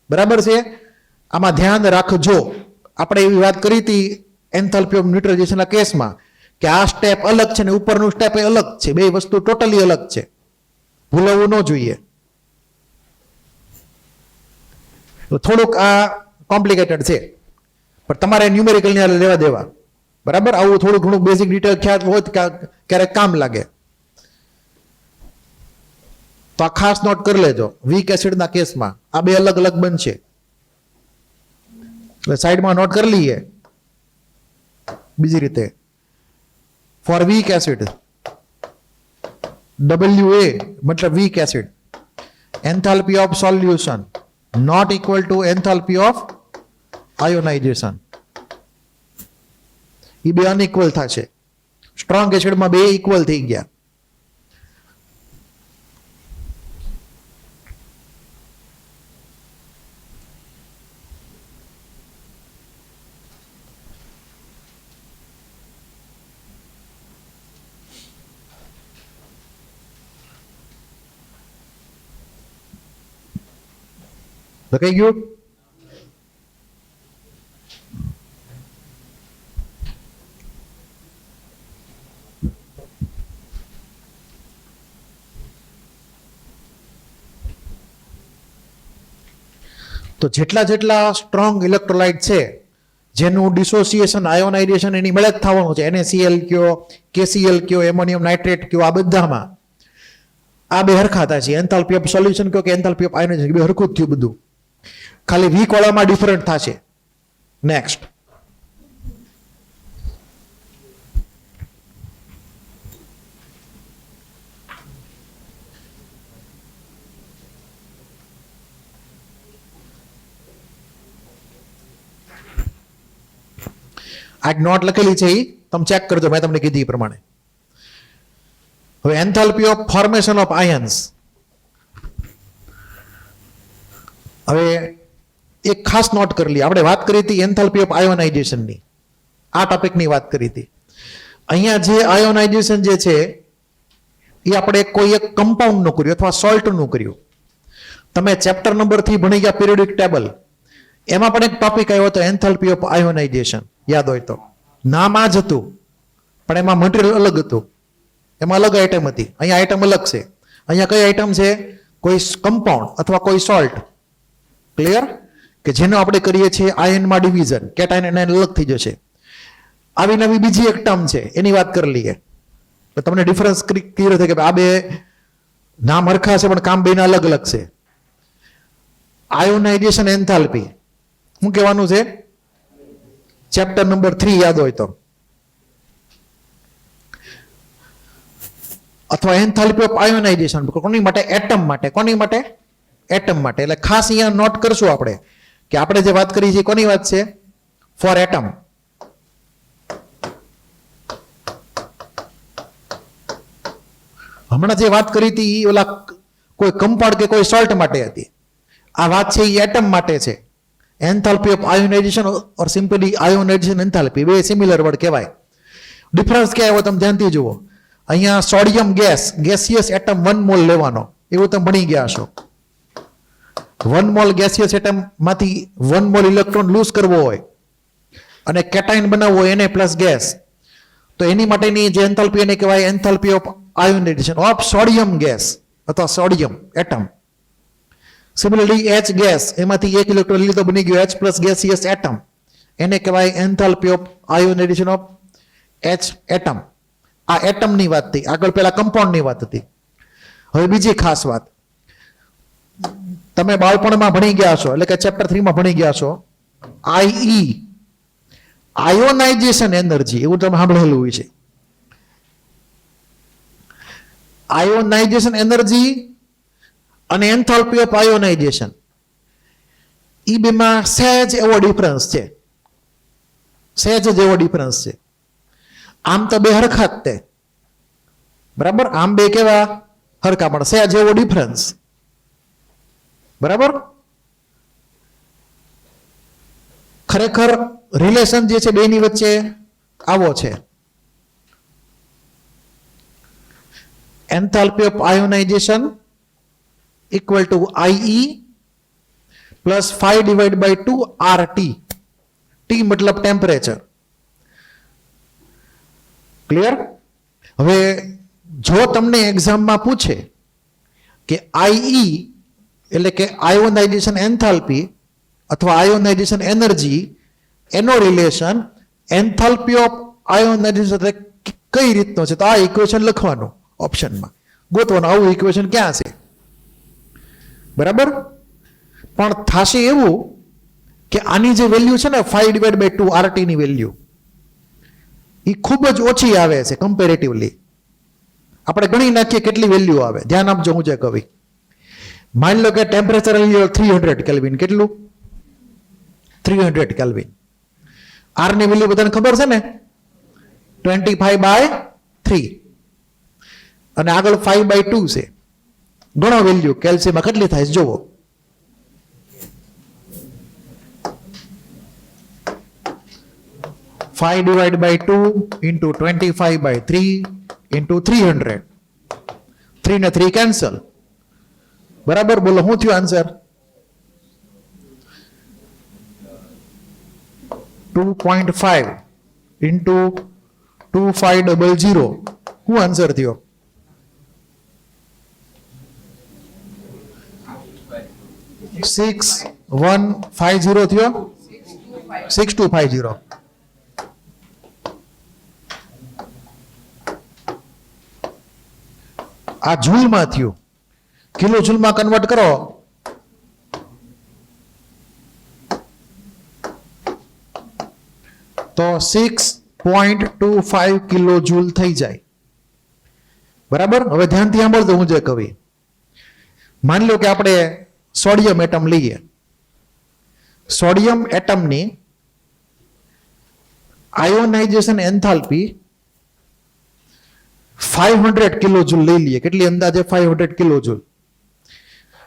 બરાબર છે? આમાં ધ્યાન રાખજો. આપણે એવી વાત કરી હતી એન્થાલ્પી ઓફ ન્યુટ્રલાઇઝેશનના કેસમાં કે આ સ્ટેપ અલગ છે ને ઉપરનું સ્ટેપ એ અલગ છે. બે વસ્તુ ટોટલી અલગ છે. ભૂલવું ન જોઈએ. થોડુંક આ કોમ્પ્લિકેટેડ છે પણ તમારે ન્યુમેરિકલની લેવા દેવા. બરાબર? આવું થોડું ઘણું બેઝિક ડિટેલ ખ્યાલ હોય ક્યારેક કામ લાગે. તો આ ખાસ નોટ કરી લેજો. વીક એસિડના કેસમાં આ બે અલગ અલગ બનશે. એટલે સાઈડમાં નોટ કરી લઈએ. બીજી રીતે ફોર વીક એસિડ WA મતલબ weak acid, enthalpy of solution not equal to enthalpy of ionisation. એ બે અનઇક્વલ થશે. સ્ટ્રોંગ એસિડમાં બે ઇક્વલ થઈ ગયા. લખાઈ ગયું? તો જેટલા જેટલા સ્ટ્રોંગ ઇલેક્ટ્રોલાઇટ છે જેનું ડિસોસિએશન આયોનાઇઝેશન એની મળે જ થવાનું છે, NaCl કયો, KCl કયો, એમોનિયમ નાઇટ્રેટ કયો, આ બધામાં આ બે હરખા થાય છે. એન્થાલ્પી ઓફ સોલ્યુશન કયો કે એન્થાલ્પી ઓફ આયોનાઇઝેશન, બે હરખું જ થયું બધું. ખાલી વીક વાળામાં ડિફરન્ટ થશે. નેક્સ્ટ આ નોટ લખેલી છે એ તમે ચેક કરજો, મેં તમને કીધી એ પ્રમાણે. હવે enthalpy of formation of ions. હવે એક ખાસ નોટ કરી લઈએ. આપણે વાત કરી હતી એન્થાલ્પી ઓફ આયોનાઇઝેશનની. આ ટોપિકની વાત કરી હતી. અહીંયા જે આયોનાઇઝેશન જે છે એ આપણે કોઈ એક કમ્પાઉન્ડનું કર્યું અથવા સોલ્ટનું કર્યું. તમે ચેપ્ટર નંબર 3 ભણી ગયા પિરિયોડિક ટેબલ, એમાં પણ એક ટોપિક આવ્યો હતો એન્થાલ્પી ઓફ આયોનાઇઝેશન, યાદ હોય તો. નામ આ જ હતું પણ એમાં મટીરિયલ અલગ હતું, એમાં અલગ આઈટમ હતી. અહીંયા આઈટમ અલગ છે. અહીંયા કઈ આઈટમ છે? કોઈ કમ્પાઉન્ડ અથવા કોઈ સોલ્ટ. ક્લિયર? કે જેનો આપણે કરીએ છીએ આયનમાં ડિવિઝન, કેટાયન એનાયન અલગ થઈ જશે. આવી નવી બીજી એક ટર્મ છે, એની વાત કરી લઈએ તો તમને ડિફરન્સ ક્લિયર થાય કે આ બે નામ હરખા છે પણ કામ બેના અલગ અલગ છે. આયોનાઇઝેશન એન્થાલ્પી શું કહેવાનું છે? ચેપ્ટર નંબર 3 યાદ હોય તો, અથવા એન્થાલ્પી ઓફ આયોનાઇઝેશન કોની માટે? એટમ માટે. કોની માટે? એટમ માટે. એટલે ખાસ અહીંયા નોટ કરશું આપણે કે આપણે જે વાત કરી છે કોની વાત છે? For atom. હમણાં જે વાત કરી હતી એ ઓલા કોઈ કમ્પાઉન્ડ કે કોઈ સોલ્ટ માટે હતી. આ વાત છે એ એટમ માટે છે. Enthalpy of ionisation or simply ionisation enthalpy બે સિમિલર વર્ડ કહેવાય. ડિફરન્સ ક્યાં આવ્યો તમે ધ્યાનથી જુઓ. અહીંયા sodium gas, gaseous atom 1 mall લેવાનો, એવું તમે ભણી ગયા છો. 1 મોલ ગેસિયસ એટમ માંથી 1 મોલ ઇલેક્ટ્રોન લૂઝ કરવો હોય અને કેટાઇન બનાવવો હોય એને પ્લસ ગેસ, તો એની માટેની જે એન્થાલ્પી એને કહેવાય enthalpy of ionisation of sodium gas અથવા sodium atom. Similarly H gas, એમાંથી એક ઇલેક્ટ્રોન લીધો બની ગયો H પ્લસ ગેસિયસ એટમ, એને કહેવાય enthalpy of ionisation of H atom. આ એટમની વાત થઈ. આગળ પેલા કમ્પાઉન્ડની વાત હતી. હવે બીજી ખાસ વાત, તમે બાળપણમાં ભણી ગયા છો એટલે કે ચેપ્ટર 3 માં ભણી ગયા છો, આઈ આયોનાઇઝેશન એનર્જી, એવું તમે સાંભળેલું હોય છે. આયોનાઇઝેશન એનર્જી અને એન્થાલ્પી ઓફ આયોનાઇઝેશન એ બેમાં સહેજ એવો ડિફરન્સ છે. સહેજ જ એવો ડિફરન્સ છે. આમ તો બે હરખા જ તે, બરાબર? આમ બે કેવા? હરખા, પણ સહેજ એવો ડિફરન્સ. બરાબર? ખરેખર રિલેશન જે છે બેની વચ્ચે આવો છે. Enthalpy of ionisation equal to IE plus 5/2 RT. T મતલબ ટેમ્પરેચર. ક્લિયર? હવે જો તમને એક્ઝામમાં પૂછે કે IE એટલે કે આયોનાઇઝેશન એન્થાલ્પી અથવા આયોનાઇઝેશન એનર્જી, એનો રિલેશન એન્થાલ્પી ઓફ આયોનાઇઝેશન સાથે કઈ રીતનો છે, તો આ ઇક્વેશન લખવાનું ઓપ્શનમાં, ગોતવાનું આવું ઇક્વેશન ક્યાં છે. બરાબર? પણ થશે એવું કે આની જે વેલ્યુ છે ને 5/2 RT ની વેલ્યુ એ ખૂબ જ ઓછી આવે છે કમ્પેરેટિવલી. આપણે ગણી નાખીએ કેટલી વેલ્યુ આવે. ધ્યાન આપજો હું જે કહું. માની લો કે ટેમ્પરેચર 300 કેલ્વિન. કેટલું? 300 કેલ્વિન. આર ની વેલ્યુ બધાને ખબર છે ને? 25/3 અને આગળ 5/2 છે. ગણો વેલ્યુ કેલ્શિયમમાં કેટલી થાય છે જોવો. (5/2 into 25/3 into 300). 3 ને 3 કેન્સલ. બરાબર? બોલો શું થયું આન્સર? 2.5 into 2500. શું આન્સર થયો? 6150 થયો. 6250. આ જૂલમાં થયું. કિલો જૂલમાં કન્વર્ટ કરો તો 6.25 કિલો જૂલ થઈ જાય. બરાબર? હવે ધ્યાનથી સાંભળજો હું જે કહું. માની લો કે આપણે સોડિયમ એટમ લઈએ. સોડિયમ એટમની આયોનાઇઝેશન એન્થાલ્પી 500 કિલો જૂલ લઈ લઈએ. કેટલી અંદાજે? 500 કિલો જૂલ.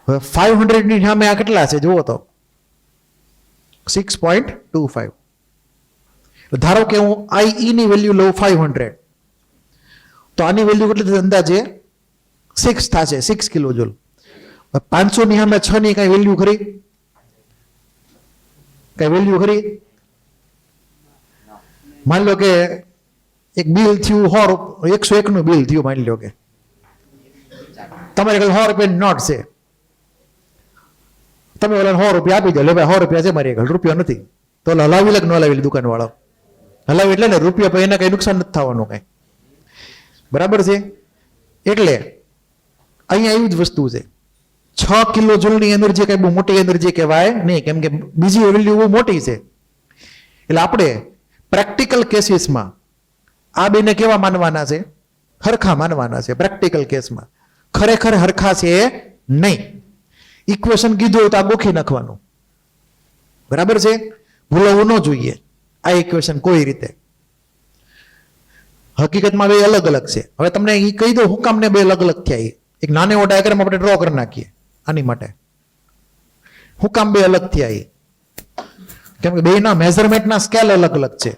હવે 500 ની સામે આ કેટલા છે જુઓ તો 6.25. ધારો કે હું આઈ ની વેલ્યુ લઉં 500, તો આની વેલ્યુ કેટલી થશે? અંદાજે 6 થશે, 6 કિલો જૂલ. 500 ની સામે 6 ની કઈ વેલ્યુ ખરી? કઈ વેલ્યુ ખરી? માની લો કે એક બિલ થયું 101 નું બિલ થયું, માની લો કે તમારે 100 રૂપિયાની નોટ છે, તમે ઓલા 100 રૂપિયા આપી દો, લે ભાઈ 100 રૂપિયા છે મારી આગળ, રૂપિયો નથી. તો હલાવી લે કે ન હલાવી લે દુકાન વાળો? હલાવી એટલે ને રૂપિયા, પછી એને કઈ નુકસાન નથી થવાનું કઈ, બરાબર છે? એટલે અહીંયા એવી જ વસ્તુ છે. 6 કિલો જૂલની એનર્જી કઈ બહુ મોટી એનર્જી કહેવાય નહીં, કેમ કે બીજી વેલ્યુ બહુ મોટી છે. એટલે આપણે પ્રેક્ટિકલ કેસીસમાં આ બેને કેવા માનવાના છે? હરખા માનવાના છે. પ્રેક્ટિકલ કેસમાં ખરેખર હરખા છે નહીં. ઇક્વેશન કીધું હોય તો આ ગોખી નાખવાનું, બરાબર છે? ભૂલવું ન જોઈએ આ ઇક્વેશન કોઈ રીતે. હકીકતમાં બે અલગ અલગ છે. હવે તમને એ કહી દો હું કામ ને બે અલગ અલગ થયા. એક નાનો એવો ડાયાગ્રામ આપણે ડ્રો કરી નાખીએ આની માટે. હું કામ બે અલગ થયા? કેમ કે બેના મેઝરમેન્ટના સ્કેલ અલગ અલગ છે.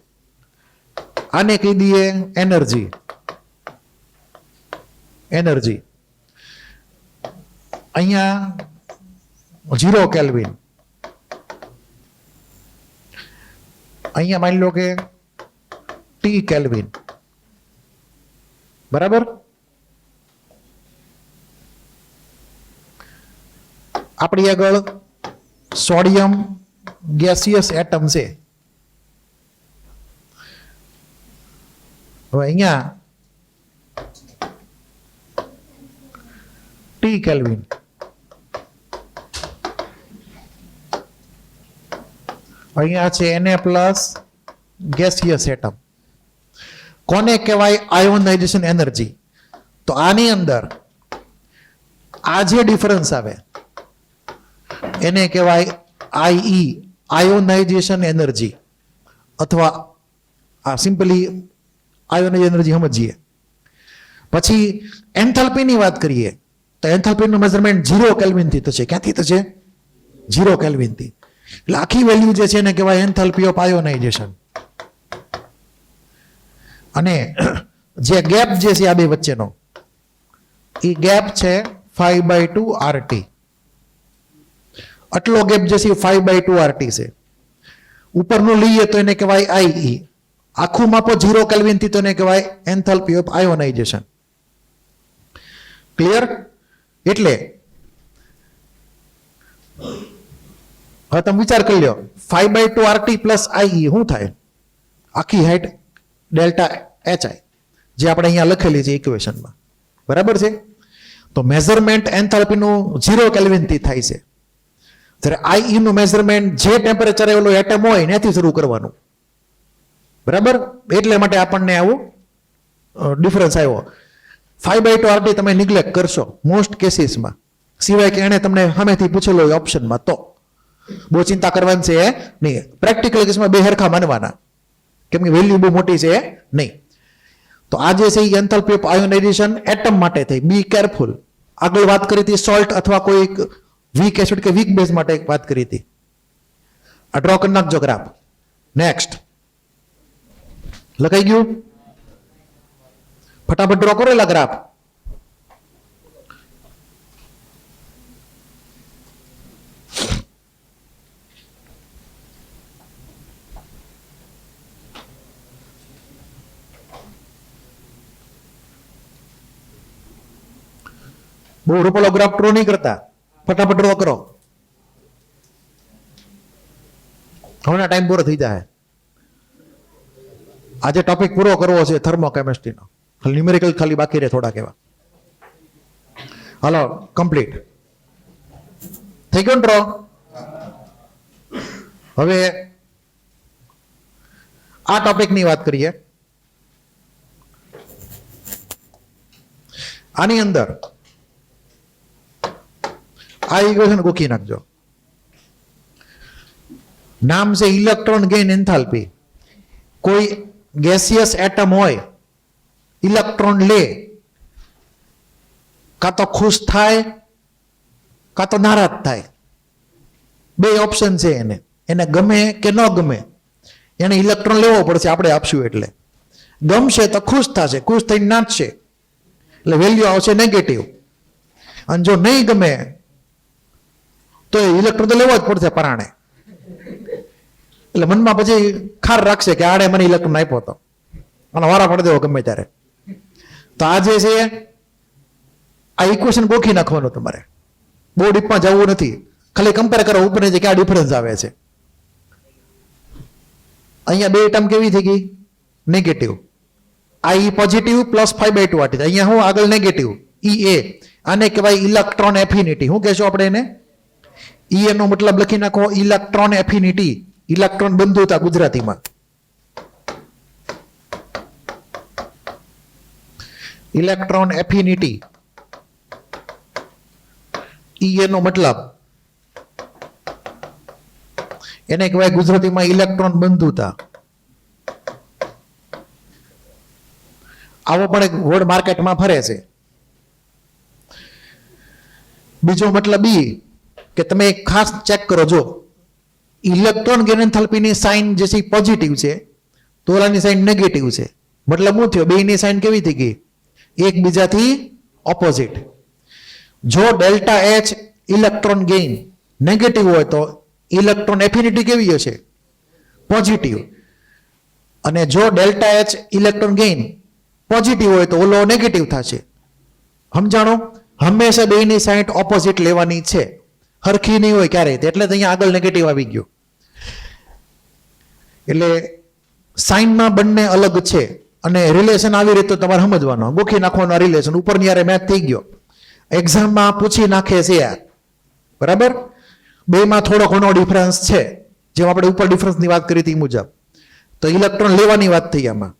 આને કહી દઈએ એનર્જી. એનર્જી અહીંયા 0 કેલ્વિન, અહીંયા માની લો કે ટી કેલ્વિન, બરાબર? આપણી આગળ સોડિયમ ગેસિયસ એટમ છે. હવે અહીંયા ટી કેલ્વિન, અહીંયા છે Na+ ગેસિયસ એટમ. કોને કહેવાય? Ionisation energy. તો આની અંદર આ જે ડિફરન્સ આવે એને કહેવાય આઈ, આયોનાઇઝેશન એનર્જી, અથવા આ સિમ્પલી આયોનાઇઝ એનર્જી સમજીએ. પછી એન્થાલ્પીની વાત કરીએ તો એન્થાલ્પીનું મેઝરમેન્ટ 0 કેલ્વિનથી થશે. ક્યાંથી થશે? 0 કેલ્વિનથી. એટલે આખી વેલ્યુ જે છે એને કહેવાય એન્થાલ્પી ઓફ આયોનાઇઝેશન. અને જે ગેપ જે છે આ બે વચ્ચેનો, એ ગેપ છે 5/2 RT. આટલો ગેપ જે છે 5/2 RT છે. ઉપરનું લઈએ તો એને કહેવાય આઈ. આખું માપો 0 કેલ્વિન થી તો એને કહેવાય એન્થાલ્પી ઓફ આયોનાઇઝેશન. ક્લિયર? એટલે હવે તમે વિચાર કરી લો, 5/2 RT પ્લસ આઈ શું થાય? આખી હાઈટ ડેલ્ટા HI જે આપણે અહીંયા લખેલી છે ઇક્વેશનમાં, બરાબર છે? તો મેઝરમેન્ટ એન્થાલ્પીનું 0 કેલ્વિનથી થાય છે. જ્યારે આઈ નું મેઝરમેન્ટ જે ટેમ્પરેચરે ઓલો એટમ હોય ત્યાંથી શરૂ કરવાનું, બરાબર? એટલે માટે આપણને આવું ડિફરન્સ આવ્યો. 5/2 RT તમે નિગ્લેક્ટ કરશો મોસ્ટ કેસીસમાં, સિવાય કે એને તમને સામેથી પૂછેલો હોય ઓપ્શનમાં, તો બહુ ચિંતા કરવાની છે નહીં. પ્રેક્ટિકલ કેસમાં બે હરખા માનવાના, કેમ કે વેલ્યુ બહુ મોટી છે નહીં. તો આ જે છે એ એન્થાલ્પી ઓફ આયોનાઇઝેશન એટમ માટે થઈ. Be careful. આગળ વાત કરી હતી સોલ્ટ અથવા કોઈ વીક એસિડ કે વીક બેઝ માટે વાત કરી હતી. આ ડ્રો કરી નાખજો ગ્રાફ. નેક્સ્ટ લખાઈ ગયું? ફટાફટ ડ્રો કરેલા ગ્રાફ. બહુ રૂપોલો ગ્રાફ ડ્રો નહીં કરતા, ફટાફટ ડ્રો કરો. હમણાં ટાઈમ પૂરો થઈ જાય. આજે ટોપિક પૂરો કરવો છે થર્મોકેમિસ્ટ્રીનો. ન્યુમેરિકલ ખાલી બાકી રહે થોડા કેવા. હાલો, કમ્પ્લીટ થઈ ગયો ડ્રો. હવે આ ટોપિકની વાત કરીએ. આની અંદર આ ઇક્વેશન ગોખી નાખજો. નામ છે ઇલેક્ટ્રોન ગેઇન એન્થાલ્પી. કોઈ ગેસિયસ એટમ હોય, ઇલેક્ટ્રોન લે, કાં તો ખુશ થાય કાં તો નારાજ થાય. બે ઓપ્શન છે એને. એને ગમે કે ન ગમે એને ઇલેક્ટ્રોન લેવો પડશે, આપણે આપશું એટલે. ગમશે તો ખુશ થશે, ખુશ થઈને નાચશે, એટલે વેલ્યુ આવશે નેગેટિવ. અને જો નહીં ગમે તો ઇલેક્ટ્રોન તો લેવો જ પડશે પરાણે. એટલે મનમાં પછી ખાર રાખશે કે આડે મને ઇલેક્ટ્રોન આપ્યો હતો, અને વારા પડી દેવો ગમે ત્યારે. તો આ જે છે આ ઇક્વેશન ગોખી નાખવાનું તમારે, બહુ ડીપમાં જવું નથી, ખાલી કમ્પેર કરો ઉપર નીચે ક્યાં ડિફરન્સ આવે છે. અહીંયા બે ટર્મ કેવી થઈ ગઈ? નેગેટિવ. આ ઈ પોઝિટિવ પ્લસ 5/2 આટી. અહીંયા હું આગળ નેગેટિવ ઈ એ, આને કહેવાય ઇલેક્ટ્રોન એફિનિટી. શું કહેશું આપણે એને? ઈ એનો મતલબ લખી નાખો ઇલેક્ટ્રોન એફિનિટી, ઇલેક્ટ્રોન બંધુતા ગુજરાતીમાં. ઇલેક્ટ્રોન એફિનિટી ઈ એનો મતલબ, એને કહેવાય ગુજરાતીમાં ઇલેક્ટ્રોન બંધુતા. આવો પણ એક વર્ડ માર્કેટમાં ફરે છે. બીજો મતલબ ઈ કે તમે ખાસ ચેક કરો, જો ઇલેક્ટ્રોન ગેઇન એન્થાલ્પીની સાઇન જે છે પોઝિટિવ છે, તો ઓલાની સાઇન નેગેટિવ છે. મતલબ શું થયો? બેયની સાઇન કેવી થઈ ગઈ? એકબીજાથી ઓપોઝિટ. જો delta H electron gain negative હોય તો ઇલેક્ટ્રોન એફિનિટી કેવી હશે? પોઝિટિવ. અને જો delta H electron gain positive હોય તો ઓલો નેગેટિવ થશે. સમજાણો? હંમેશા બેયની સાઈન ઓપોઝિટ લેવાની છે, હરખી નહીં હોય ક્યારેય. એટલે તો અહીંયા આગળ નેગેટિવ આવી ગયો. એટલે સાઈનમાં બંને અલગ છે, અને રિલેશન આવી રીતે તમારે સમજવાનો, ગોખી નાખવાનો રિલેશન. ઉપરની યારે મેચ થઈ ગયો, એક્ઝામમાં પૂછી નાખે છે યાર, બરાબર? બેમાં થોડો ઘણો ડિફરન્સ છે, જેમ આપણે ઉપર ડિફરન્સની વાત કરી હતી મુજબ. તો ઇલેક્ટ્રોન લેવાની વાત થઈ આમાં.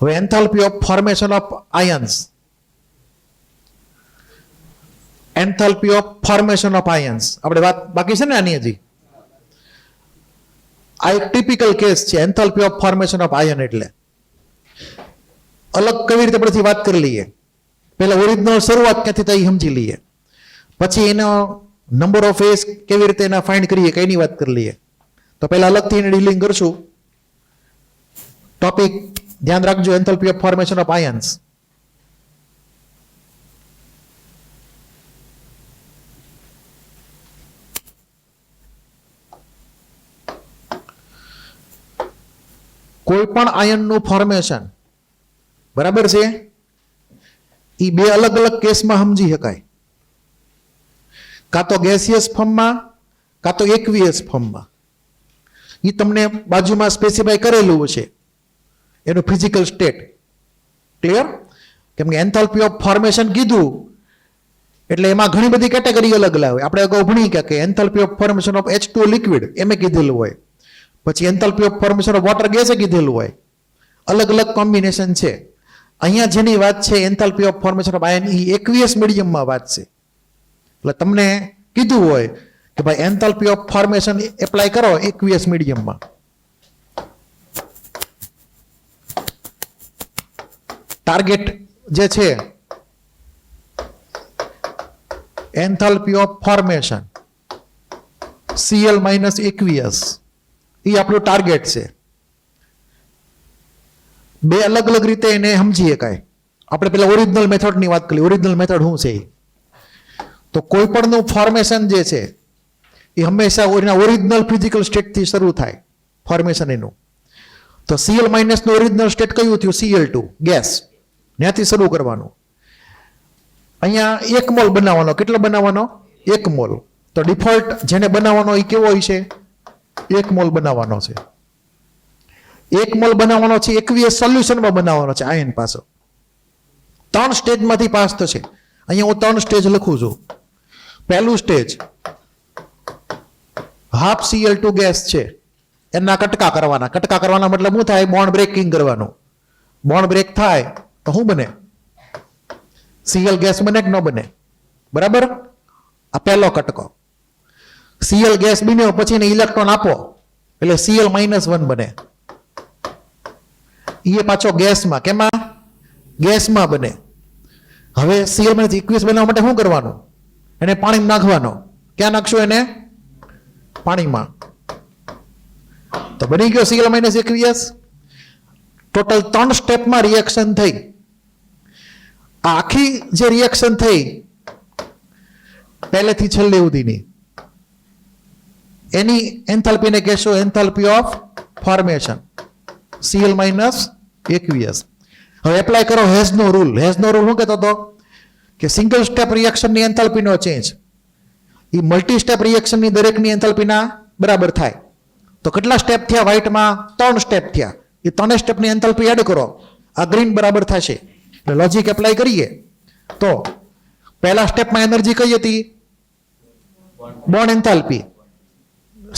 હવે enthalpy of formation of ions, enthalpy of formation of ions આપણે વાત બાકી છે ને આની હજી. આ એક ટિપિકલ કેસ છે enthalpy of formation of ion. એટલે અલગ કેવી રીતે પછી વાત કરી લઈએ. પહેલા ઓરિજિનલ શરૂઆત ક્યાંથી થઈ સમજી લઈએ, પછી એનો નંબર ઓફ ફેઝ કેવી રીતે એના ફાઇન્ડ કરીએ કઈની વાત કરી લઈએ. તો પહેલા અલગથી એને ડીલિંગ કરશું. ટોપિક ધ્યાન રાખજો, enthalpy of formation of ions. કોઈ પણ આયનનું ફોર્મેશન, બરાબર છે, એ બે અલગ અલગ કેસમાં સમજી શકાય. કાં તો ગેસિયસ ફોર્મમાં, કાં તો એક્વિયસ ફોર્મમાં. એ તમને બાજુમાં સ્પેસિફાય કરેલું છે એનું ફિઝિકલ સ્ટેટ. ક્લિયર? કેમ કે એન્થાલ્પી ઓફ ફોર્મેશન કીધું એટલે એમાં ઘણી બધી કેટેગરી અલગ અલગ હોય. આપણે અગાઉ ભણી કે enthalpy of formation of H2O liquid એમે કીધેલું હોય, પછી enthalpy of formation of water ગેસે કીધેલું હોય. અલગ અલગ કોમ્બિનેશન છે. અહીંયા જેની વાત છે enthalpy of formation of ion, એ એક્વિયસ મીડિયમમાં વાત છે. એટલે તમને કીધું હોય કે ભાઈ એન્થાલ્પી ઓફ ફોર્મેશન એપ્લાય કરો એક્વિયસ મીડિયમમાં. ટાર્ગેટ જે છે enthalpy of formation Cl minus aqueous, એ આપણું ટાર્ગેટ છે. બે અલગ અલગ રીતે એને સમજી શકાય. આપણે પેલા ઓરિજિનલ મેથડની વાત કરી. ઓરિજિનલ મેથડ શું છે? તો કોઈ પણનું ફોર્મેશન જે છે એ હંમેશા એના ઓરિજિનલ ફિઝિકલ સ્ટેટથી શરૂ થાય ફોર્મેશન એનું. તો Cl માઇનસનું ઓરિજિનલ સ્ટેટ કયું થયું? Cl2 ગેસ, ત્યાંથી શરૂ કરવાનું. અહીંયા 1 મોલ બનાવવાનો. કેટલો બનાવવાનો? 1 મોલ. તો ડિફોલ્ટ જેને બનાવવાનો એ કેવો હોય છે? 1 મોલ બનાવવાનો છે. 1 મોલ બનાવવાનો છે, એક્વિયસ સોલ્યુશનમાં બનાવવાનો છે આયન પાછો. 3 સ્ટેજમાંથી પાસ થશે. અહીંયા હું 3 સ્ટેજ લખું છું. પહેલું સ્ટેજ હાફ Cl2 ગેસ છે, એના કટકા કરવાના. કટકા કરવાના મતલબ શું થાય? બોન્ડ બ્રેકિંગ કરવાનું. બોન્ડ બ્રેક થાય તો શું બને? Cl ગેસ બને કે ન બને? બરાબર? આ પહેલો કટકો. Cl ગેસ બન્યો પછી એને ઇલેક્ટ્રોન આપો એટલે Cl -1 બને. એ પાછો ગેસમાં, કેમાં? ગેસમાં બને. હવે Cl ઇક્વિયસ બનાવવા માટે શું કરવાનું? એને પાણીમાં નાખવાનો. ક્યાં નાખશો એને? પાણીમાં. તો બની ગયો Cl માઇનસ એકવીએસ. ટોટલ 3 સ્ટેપમાં રિએક્શન થઈ. આ આખી જે રિએક્શન થઈ પહેલેથી છેલ્લે સુધીની એની એન્થાલ્પીને કહેશો enthalpy of formation Cl minus aqueous. હવે એપ્લાય કરો હેઝનો રૂલ. હેઝનો રૂલ શું કહેતો હતો કે સિંગલ સ્ટેપ રિએક્શનની એન્થાલ્પીનો ચેન્જ એ મલ્ટી સ્ટેપ રિએક્શનની દરેકની એન્થાલ્પીના બરાબર થાય. તો કેટલા સ્ટેપ થયા વ્હાઇટમાં? 3 સ્ટેપ થયા. એ 3 સ્ટેપની એન્થાલ્પી એડ કરો, આ ગ્રીન બરાબર થશે. એટલે લોજિક એપ્લાય કરીએ તો પહેલા સ્ટેપમાં એનર્જી કઈ હતી? Bond enthalpy.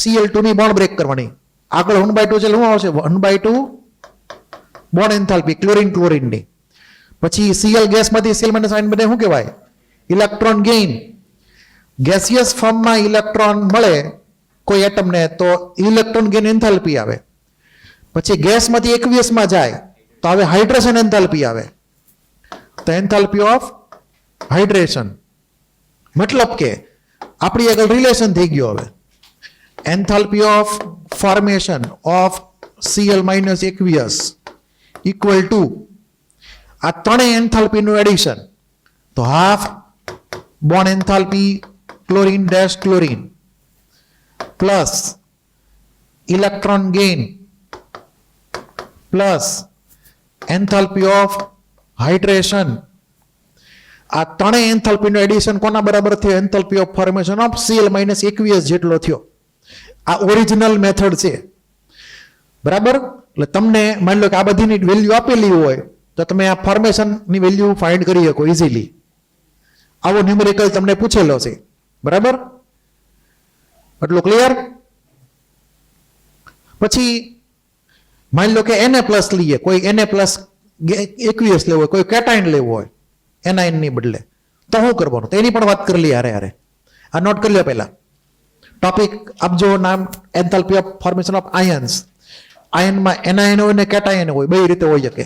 Cl2 ની બોન્ડ બ્રેક કરવાની. આગળ 1/2 છે, શું આવશે? 1/2 બોન્ડ એન્થાલ્પી ક્લોરીનની. પછી Cl ગેસમાંથી Cl માઇનસ આયન બને શું કહેવાય? Electron gain. ગેસિયસ ફોર્મમાં ઇલેક્ટ્રોન મળે કોઈ એટમને તો ઇલેક્ટ્રોન ગેઇન એન્થાલ્પી આવે. પછી ગેસમાંથી એકવીસમાં જાય તો હવે હાઇડ્રેશન એન્થાલ્પી આવે. તો એન્થાલ્પી ઓફ હાઇડ્રેશન. મતલબ કે આપણી આગળ રિલેશન થઈ ગયો. હવે enthalpy of formation of Cl minus aqueous equal to આ ત્રણેય એન્થાલ્પીનું એડિશન. તો half bond enthalpy chlorine dash chlorine plus electron gain plus enthalpy of hydration. આ ત્રણેય એન્થાલ્પીનું એડિશન કોના બરાબર થયો? Enthalpy of formation of Cl minus aqueous જેટલો થયો. આ ઓરિજિનલ મેથડ છે, બરાબર. એટલે તમને માની લો કે આ બધીની વેલ્યુ આપેલી હોય તો તમે આ ફોર્મેશનની વેલ્યુ ફાઇન્ડ કરી શકો ઇઝીલી. આવો ન્યુમેરિકલ તમને પૂછેલો છે, બરાબર. એટલું ક્લિયર? પછી માની લો કે Na પ્લસ લઈએ, કોઈ Na પ્લસ એકવીએસ લેવો હોય, કોઈ કેટાઇન લેવો હોય એનાઇન ની બદલે, તો શું કરવાનું? તો એની પણ વાત કરી લઈએ. હારે આ નોટ કરી લો પહેલા. ટોપિક આપજો, નામ enthalpy of formation of ions. આયનમાં એનાઇન હોય ને કેટાઇન હોય, બે રીતે હોઈ શકે.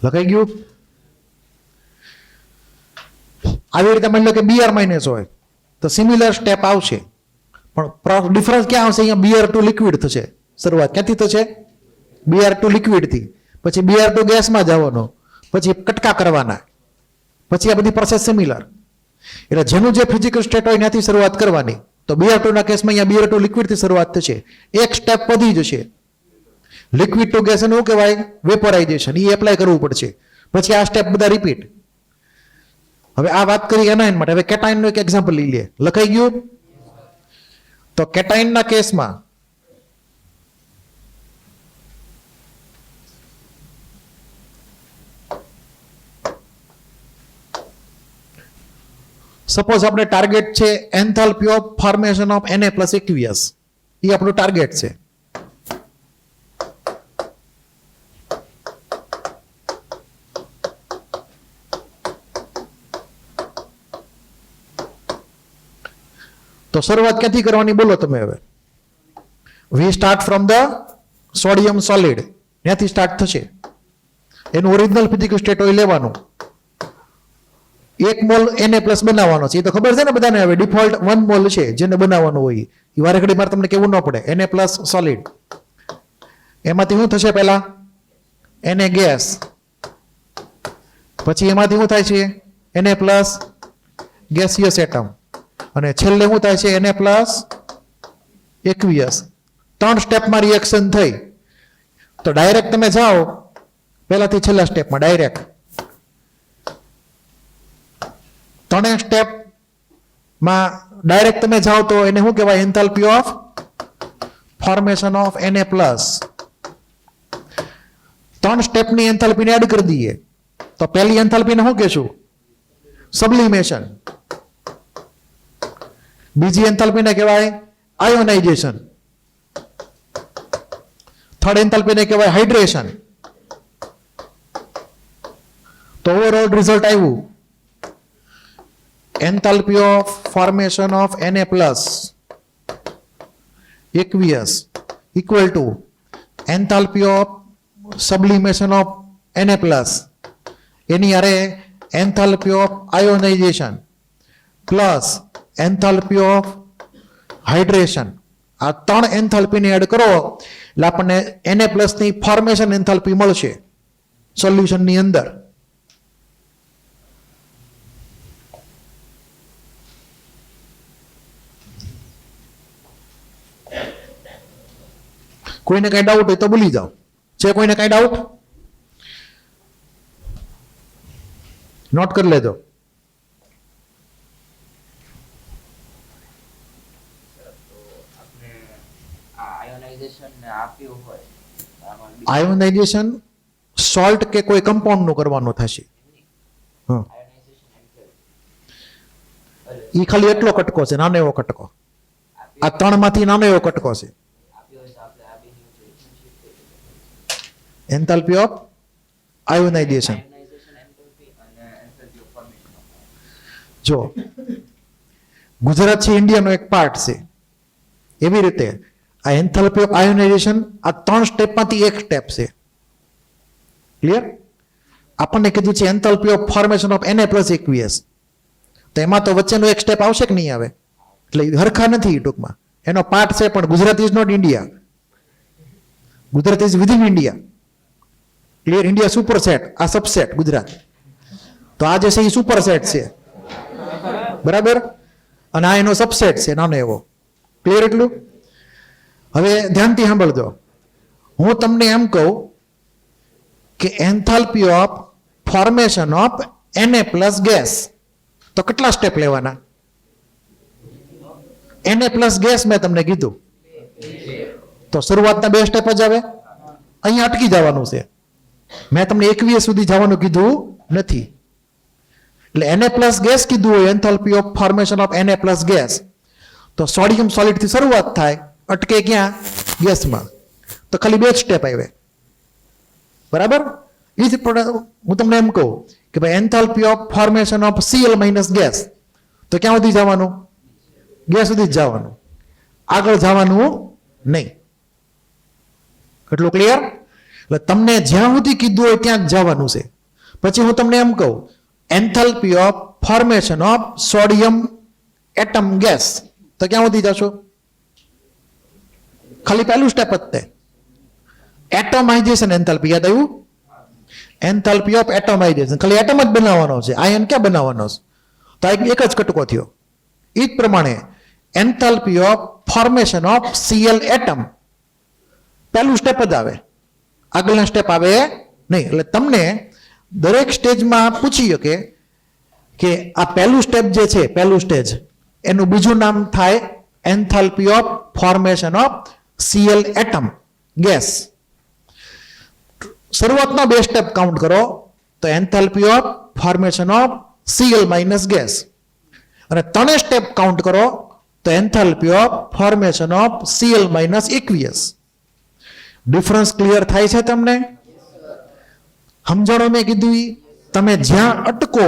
લખાઈ ગયું? આવી રીતે માની લો કે Br માઇનસ હોય તો સિમિલર સ્ટેપ આવશે, પણ ડિફરન્સ ક્યાં આવશે? અહીંયા Br2 લિક્વિડ થશે. શરૂઆત ક્યાંથી થશે? Br2 લિક્વિડથી. પછી Br2 ગેસમાં જવાનો, પછી કટકા કરવાના, પછી આ બધી પ્રોસેસ સિમિલર. એટલે જેનું જે ફિઝિકલ સ્ટેટ હોય ત્યાંથી શરૂઆત કરવાની. તો Br2 ના કેસમાં અહીંયા Br2 લિક્વિડથી શરૂઆત થશે. એક સ્ટેપ વધી જશે. લિક્વિડ ટુ ગેસ શું કહેવાય? વેપોરાઇઝેશન. એ એપ્લાય કરવું પડશે. પછી આ સ્ટેપ બધા રિપીટ. હવે આ વાત કરી એનાઇન માટે. હવે કેટાઇનનું એક એક્ઝામ્પલ લઈ લે. લખાઈ ગયું? તો કેટાઇનના કેસમાં સપોઝ આપણે ટાર્ગેટ છે enthalpy of formation of Na plus aqueous. એ આપણું ટાર્ગેટ છે. તો શરૂઆત ક્યાંથી કરવાની બોલો તમે? હવે વી start from the sodium solid. ત્યાંથી સ્ટાર્ટ થશે. એનું ઓરિજિનલ ફિઝિકલ સ્ટેટ હોય લેવાનું. 1 મોલ Na પ્લસ બનાવવાનો છે. એ તો ખબર છે ને બધાને. હવે ડિફોલ્ટ 1 મોલ છે જેને બનાવવાનું હોય. એ વારે ઘડી મારે તમને કેવું ન પડે. Na plus solid. એમાંથી શું થશે? પહેલા Na ગેસ, પછી એમાંથી શું થાય છે? Na પ્લસ ગેસિયસ એટમ, અને છેલ્લે શું થાય છે? Na plus એકવીએસ. 3 સ્ટેપમાં રિએક્શન થઈ. તો ડાયરેક્ટ તમે જાઓ પહેલાથી છેલ્લા સ્ટેપમાં ડાયરેક્ટ. ત્રણેય સ્ટેપમાં ડાયરેક્ટ તમે જાઓ તો એને શું કહેવાય? Enthalpy of formation of Na plus. ત્રણ સ્ટેપની એન્થાલ્પીને એડ કરી દઈએ તો પહેલી એન્થાલ્પીને શું કહેશું? સબ્લિમેશન. બીજી એન્થાલ્પીને કહેવાય આયોનાઇઝેશન. થર્ડ એન્થાલ્પીને કહેવાય હાઇડ્રેશન. તો ઓવરઓલ રિઝલ્ટ આવ્યું enthalpy of formation of Na plus aqueous equal to enthalpy of sublimation of Na plus એની અરે enthalpy of ionization plus enthalpy of hydration. આ ત્રણ એન્થાલ્પીને એડ કરો એટલે આપણને Na પ્લસ ની ફોર્મેશન એન્થાલ્પી મળશે સોલ્યુશનની અંદર. કોઈને કઈ ડાઉટ હોય તો ભૂલી જાઓ. છે કોઈને કઈ ડાઉટ? નોટ કરી લેજો. આયોનાઇઝેશન સોલ્ટ કે કોઈ કમ્પાઉન્ડ નું કરવાનું થશે. હા, ઈ ખાલી એટલો કટકો છે, નાનો એવો કટકો. આ ત્રણ માંથી નાનો એવો કટકો છે. Enthalpy of ionisation. જો ગુજરાત છે ઇન્ડિયાનો એક પાર્ટ છે, એવી રીતે આ એન્થાલ્પી ઓફ આયોનાઇઝેશન આ ત્રણ સ્ટેપમાંથી એક સ્ટેપ છે. ક્લિયર? આપણને કીધું છે enthalpy of formation of Na plus aqueous. તો એમાં તો વચ્ચેનો એક સ્ટેપ આવશે કે નહીં આવે? એટલે હરખા નથી ટૂંકમાં. એનો પાર્ટ છે પણ Gujarat is not India. Gujarat is within India. Clear? India super set, આ સબસેટ ગુજરાત. તો આ જે છે એ સુપર સેટ છે, બરાબર? અને આ એનો સબસેટ છે નાનો એવો. ક્લિયર એટલું? હવે ધ્યાનથી સાંભળજો. હું તમને એમ કહું કે enthalpy of formation of Na plus gas, તો કેટલા સ્ટેપ લેવાના? Na પ્લસ ગેસ મેં તમને કીધું તો શરૂઆતના 2 સ્ટેપ જ આવે. અહીંયા અટકી જવાનું છે. મેં તમને 21 સુધી જવાનું કીધું નથી. એટલે Na પ્લસ ગેસ કીધું હોય enthalpy of formation of Na plus gas, તો સોડિયમ સોલિડ થી શરૂઆત થાય, અટકે ક્યાં? ગેસમાં. તો ખાલી 2 સ્ટેપ આવે, બરાબર? એ જ હું તમને એમ કહું કે ભાઈ enthalpy of formation of Cl minus gas, તો ક્યાં સુધી જવાનું? ગેસ સુધી જ જવાનું, આગળ જવાનું નહીં. એટલું ક્લિયર? એટલે તમને જ્યાં સુધી કીધું હોય ત્યાં જ જવાનું છે. પછી હું તમને એમ કહું enthalpy of formation of sodium atom gas, તો ક્યાં સુધી જશો? ખાલી પહેલું સ્ટેપ જ તે એટમાઇઝેશન એન્થાલ્પી. યાદ આવ્યું? એન્થાલ્પી ઓફ એટમાઇઝેશન, ખાલી એટમ જ બનાવવાનો છે. આયન ક્યાં બનાવવાનો છે? તો એક જ કટકો થયો. એ જ પ્રમાણે enthalpy of formation of Cl atom પહેલું સ્ટેપ જ આવે, આગળના સ્ટેપ આવે નહીં. એટલે તમને દરેક સ્ટેજમાં પૂછી શકે કે આ પહેલું સ્ટેપ જે છે, પહેલું સ્ટેજ, એનું બીજું નામ થાય enthalpy of formation of Cl atom gas. શરૂઆતના 2 સ્ટેપ કાઉન્ટ કરો તો enthalpy of formation of Cl minus gas, અને 3 સ્ટેપ કાઉન્ટ કરો તો enthalpy of formation of Cl minus aqueous. Difference clear થાય છે તમને? સમજણો મેં કીધું ઈ? તમે જ્યાં અટકો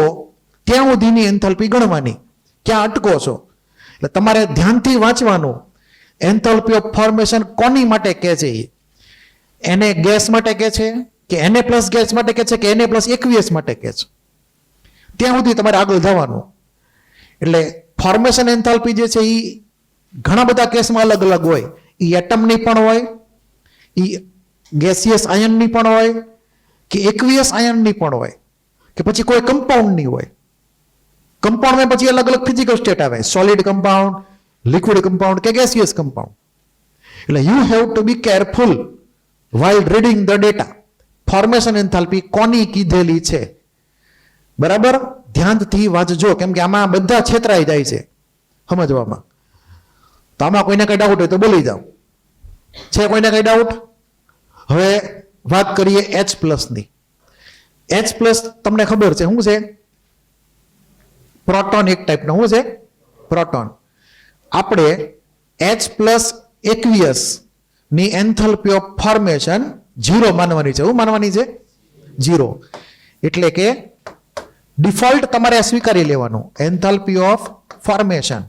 ત્યાં સુધીની એન્થાલ્પી ગણવાની. ક્યાં અટકો છો એટલે તમારે ધ્યાનથી વાંચવાનું. એન્થાલ્પી ઓફ ફોર્મેશન કોની માટે કહે છે? એને ગેસ માટે કહે છે કે Na પ્લસ ગેસ માટે કહે છે કે Na પ્લસ aqueous માટે કહે છે? ત્યાં સુધી તમારે આગળ જવાનું. એટલે ફોર્મેશન એન્થાલ્પી જે છે એ ઘણા બધા કેસમાં અલગ અલગ હોય. એ એટમની પણ હોય, એ ગેસિયસ આયનની પણ હોય, કે aqueous આયનની પણ હોય, કે પછી કોઈ કમ્પાઉન્ડની હોય. કમ્પાઉન્ડમાં પછી અલગ અલગ ફિઝિકલ સ્ટેટ આવે, સોલિડ કમ્પાઉન્ડ, લિક્વિડ કમ્પાઉન્ડ કે ગેસિયસ કમ્પાઉન્ડ. એટલે you have to be careful while reading the data. Formation enthalpy કોની કીધેલી છે, બરાબર? ધ્યાનથી વાંચજો, કેમ કે આમાં બધા છેતરાઈ જાય છે સમજવામાં. તો આમાં કોઈને કઈ ડાઉટ હોય તો બોલી જાઓ. છે કોઈને કઈ ડાઉટ? હવે વાત કરીએ H+ ની. H+ તમને ખબર છે શું છે? પ્રોટોન એક ટાઈપનો. શું છે? પ્રોટોન. આપણે H+ aqueous ની એન્થાલ્પી ઓફ ફોર્મેશન 0 માનવાની છે. શું માનવાની છે? 0. એટલે કે ડિફોલ્ટ તમારે સ્વીકારી લેવાનું. Enthalpy of formation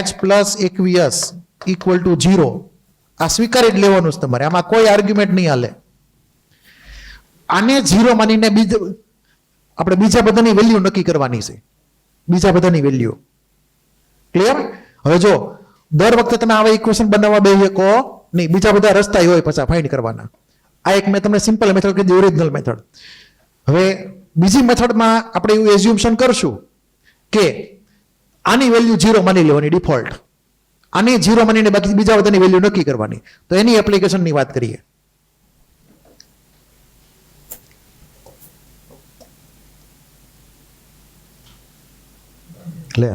H+ aqueous equal to 0. આ સ્વીકારી જ લેવાનું છે તમારે. આમાં કોઈ આર્ગ્યુમેન્ટ નહીં હાલે. આને 0 માનીને આપણે બીજા બધાની વેલ્યુ નક્કી કરવાની છે. બીજા બધાની વેલ્યુ. ક્લિયર? હવે જો દર વખતે તમે આવા ઇક્વેશન બનાવવા બે શકો નહીં. બીજા બધા રસ્તા હોય પછી ફાઇન્ડ કરવાના. આ એક મેં તમને સિમ્પલ મેથડ કીધી, ઓરિજિનલ મેથડ. હવે બીજી મેથડમાં આપણે એવું એઝ્યુમ્શન કરશું કે આની વેલ્યુ 0 માની લેવાની ડિફોલ્ટ. આની 0 માનીને બાકી બીજા બધાની વેલ્યુ નક્કી કરવાની. તો એની એપ્લિકેશનની વાત કરીએ. લે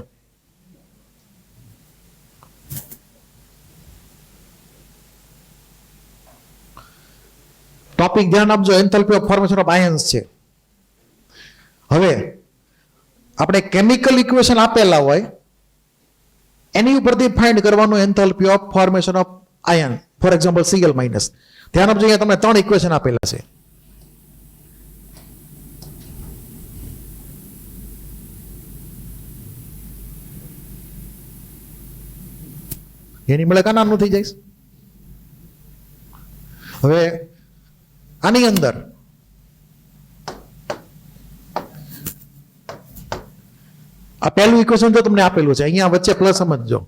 ટોપિક ધ્યાન આપજો. Enthalpy of formation of ions છે. હવે આપણે કેમિકલ ઇક્વેશન આપેલા હોય એની ઉપરથી ફાઇન્ડ કરવાનું enthalpy of formation of ion. For example Cl-. ધ્યાન આપજો, અહીંયા તમને 3 ઇક્વેશન આપેલા છે. એની મળે કા નામનું થઈ જાય. હવે આની અંદર આ પહેલું ઇક્વેશન જો તમને આપેલું છે, અહીંયા વચ્ચે પ્લસ સમજજો.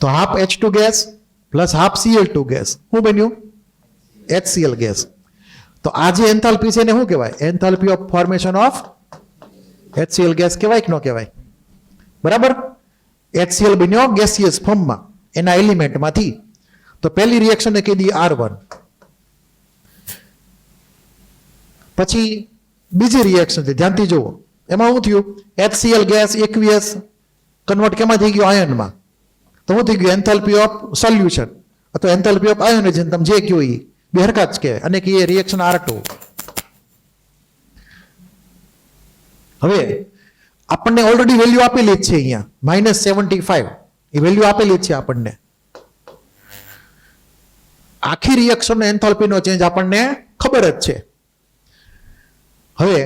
તો half H2 gas plus half Cl2 gas શું બન્યું? HCl gas. તો આ જે એન્થાલ્પી છે એને શું કહેવાય? Enthalpy of formation of HCl gas કહેવાય કે ન કહેવાય? બરાબર. HCl બન્યો ગેસિયસ ફોર્મમાં એના એલિમેન્ટમાંથી. તો પહેલી રિએક્શન કહી દઈએ R1. પછી બીજી રિએક્શન છે, ધ્યાનથી જુઓ. એમાં શું થયું? HCl ગેસ એકવિયસ કન્વર્ટ કેમાં થઈ ગયું? આયનમાં. તો શું થઈ ગયું? એન્થાલ્પી ઓફ સોલ્યુશન અથવા એન્થાલ્પી ઓફ આયોનાઇઝેશન, તમે જે કહો એ બે હરકત જ કહેવાય. અને કે રિએક્શન R2. હવે આપણને ઓલરેડી વેલ્યુ આપેલી જ છે અહીંયા -75. એ વેલ્યુ આપેલી જ છે આપણને. આખી રિએક્શનનો એન્થાલ્પીનો ચેન્જ આપણને ખબર જ છે. હવે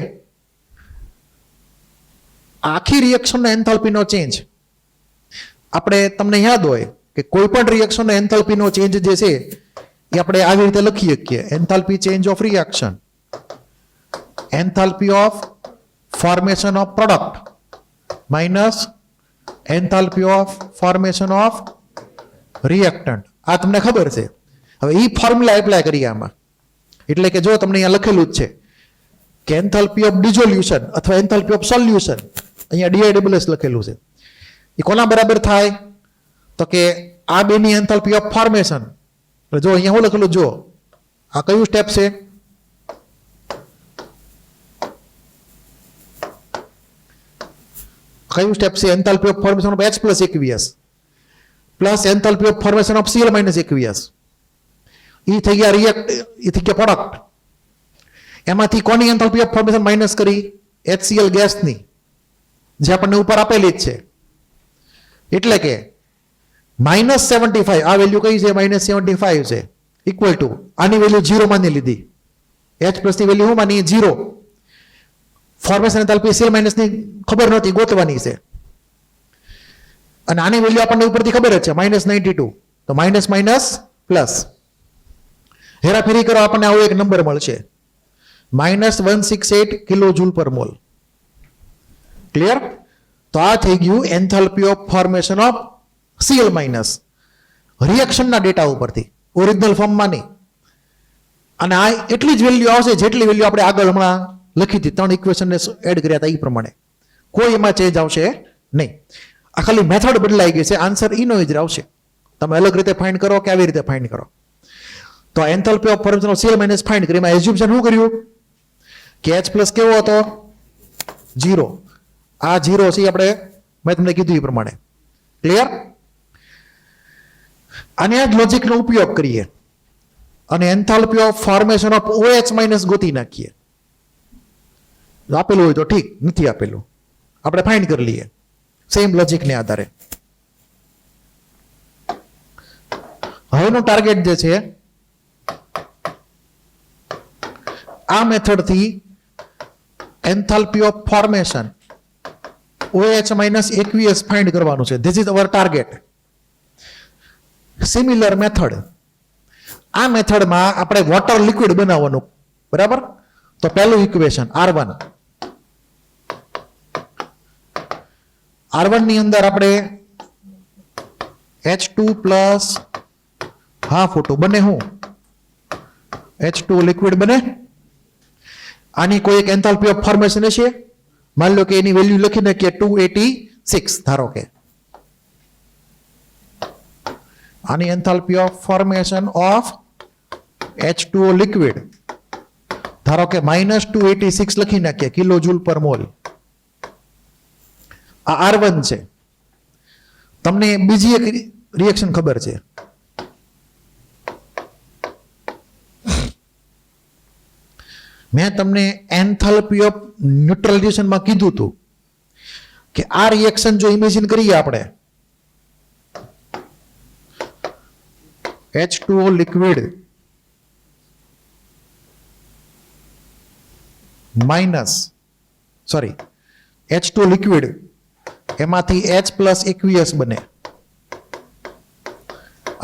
આખી રિએક્શનનો એન્થાલ્પીનો ચેન્જ આપણે, તમને યાદ હોય કે કોઈ પણ રિએક્શનનો એન્થાલ્પીનો ચેન્જ જે છે એ આપણે આવી રીતે લખી શકીએ. Enthalpy change of reaction, enthalpy of formation of product minus enthalpy of formation of reactant. આ તમને ખબર છે. હવે એ ફોર્મ્યુલા એપ્લાય કરીએ આમાં. એટલે કે જો તમને અહીંયા લખેલું જ છે કે એન્થાલ્પી ઓફ ડિઝોલ્યુશન અથવા એન્થાલ્પી ઓફ સોલ્યુશન, અહીંયા DISS લખેલું છે. એ કોના બરાબર થાય? તો કે આ બેની એન્થાલ્પી ઓફ ફોર્મેશન. જો અહીંયા હું લખેલું, જો આ કયું સ્ટેપ છે? કયું સ્ટેપ છે? Enthalpy of formation of H+ aqueous plus enthalpy of formation of Cl- aqueous. એ થઈ ગયા એ થઈ ગયા પ્રોડક્ટ. એમાંથી કોની એન્થાલ્પી ઓફ ફોર્મેશન માઇનસ કરી? HCl ગેસની, જે આપણને ઉપર આપેલી જ છે. એટલે કે -75. આ વેલ્યુ કઈ છે? -75 છે. ઇક્વલ ટુ આની વેલ્યુ 0 માની લીધી. H+ ની વેલ્યુ શું માની? 0. ફોર્મેશન એન્થાલ્પી Cl- ની ખબર નહોતી, ગોતવાની છે. અને આની વેલ્યુ આપણને ઉપરથી ખબર જ છે -92. તો માઇનસ માઇનસ પ્લસ હેરાફેરી કરો, આપણને આવો એક નંબર મળશે -168 kJ/mol. ક્લિયર? તો આ થઈ ગયું enthalpy of formation of Cl- રિએક્શનના ડેટા ઉપરથી, ઓરિજિનલ ફોર્મમાં નહીં. અને આ એટલી જ વેલ્યુ આવશે જેટલી વેલ્યુ આપણે આગળ હમણાં લખી હતી, 3 ઇક્વેશનને એડ કર્યા હતા એ પ્રમાણે. કોઈ એમાં ચેન્જ આવશે નહીં. આ ખાલી મેથડ બદલાઈ ગઈ છે, આન્સર ઈનો જ આવશે. તમે અલગ રીતે ફાઇન્ડ કરો કે આવી રીતે ફાઇન્ડ કરો. તો enthalpy of formation of Cl- find કરી. એમાં એઝ્યુમ્પશન શું કર્યું કે H પ્લસ કેવો હતો 0. આ 0 છે આપણે મેં તમને કીધું એ પ્રમાણે. ક્લિયર? અને આ લોજિકનો ઉપયોગ કરીએ અને enthalpy of formation of OH minus ગોતી નાખીએ. આપેલું હોય તો ઠીક, નથી આપેલું આપણે ફાઇન્ડ કરી લઈએ સેમ લોજિકને આધારે. હવેનું ટાર્ગેટ જે છે આ મેથડથી enthalpy of formation OH minus aqueous find કરવાનું છે. This is our target. Similar method, આ મેથડમાં આપણે વોટર લિક્વિડ બનાવવાનું, બરાબર? તો પહેલું ઇક્વેશન R1 ની અંદર આપણે H2 પ્લસ હાફ O2 બને. હું H2 લિક્વિડ બને. આની કોઈ એક એન્થાલ્પી ઓફ ફોર્મેશન હશે. માની લો કે એની વેલ્યુ લખી નાખીએ 286 ધારો કે. આની enthalpy of formation of H2O liquid ધારો કે -286 લખી નાખીએ કિલો જૂલ પર મોલ. આ R1 છે. તમને બીજી એક રિએક્શન ખબર છે. મેં તમને એન્થાલ્પી ઓફ ન્યુટ્રલાઇઝેશનમાં કીધું હતું કે આ રિએક્શન જો ઇમેજિન કરીએ આપણે H2O લિક્વિડ H2 લિક્વિડ એમાંથી H પ્લસ એકવીએસ બને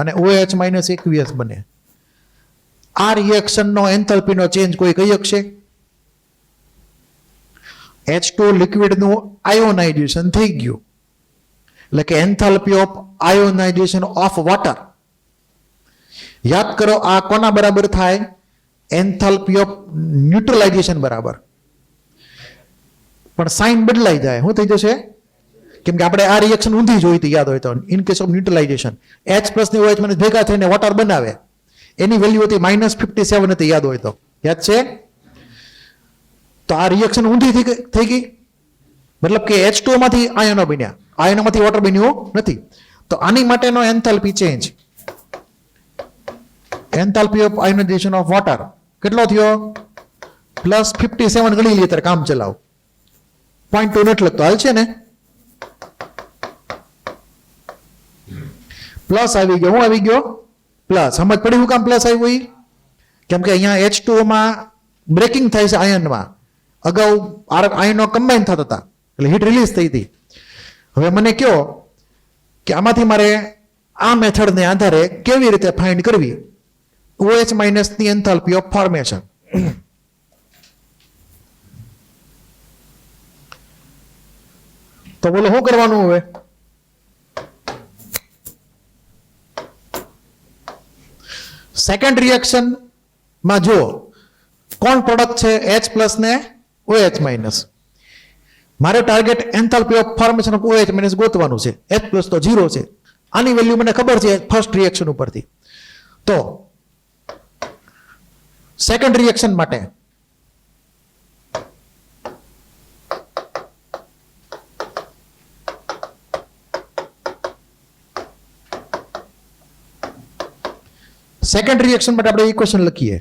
અને OH માઇનસ એકવીએસ બને. આ રિએક્શનનો એન્થાલ્પીનો ચેન્જ કોઈ કહી શકશે? H2 લિક્વિડનું આયોનાઇઝેશન થઈ ગયું એટલે કે enthalpy of ionisation of water. યાદ કરો આ કોના બરાબર થાય? એન્થાલ્પી ઓફ ન્યુટ્રલાઇઝેશન બરાબર. પણ સાઇન બદલાઈ જાય. શું થઈ જશે? કેમ કે આપણે આ રિએક્શન ઊંધી જોઈ હતી, યાદ હોય તો. In case of neutralisation H plus ને OH માઇનસ ભેગા થઈને વોટર બનાવે. એની વેલ્યુ હતી -57 હતી, યાદ હોય તો. યાદ છે? તો આ રિએક્શન ઊંધી થઈ ગઈ. મતલબ કે H2 માંથી આયનો બન્યા, આયનોમાંથી વોટર બન્યું નથી. તો આની માટેનો enthalpy change, enthalpy of ionisation of water કેટલો થયો? +57 ગણી લઈએ ત્યારે કામ ચલાવ. 0.2 નથી લખતો, હાલ છે ને? પ્લસ આવી ગયો. હું આવી ગયો? પ્લસ. સમજ પડી હું કામ પ્લસ આવ્યું? એ કેમ કે અહીંયા H2O માં બ્રેકિંગ થાય છે આયનમાં. અગાઉ આયનો કમ્બાઈન થતા હતા એટલે હીટ રિલીઝ થઈ હતી. હવે મને કહો કે આમાંથી મારે આ મેથડને આધારે કેવી રીતે ફાઇન્ડ કરવી OH માઇનસની એન્થાલ્પી ઓફ ફોર્મેશન. તો બોલો શું કરવાનું હવે? સેકન્ડ રિએક્શન માં જો કોણ પ્રોડક્ટ છે? H પ્લસ ને OH માઇનસ. મારે target enthalpy of formation of OH minus ગોતવાનું છે. H પ્લસ તો 0 છે. આની વેલ્યુ મને ખબર છે ફર્સ્ટ રિએક્શન ઉપરથી. તો સેકન્ડ રિએક્શન માટે આપણે ઇક્વેશન લખીએ.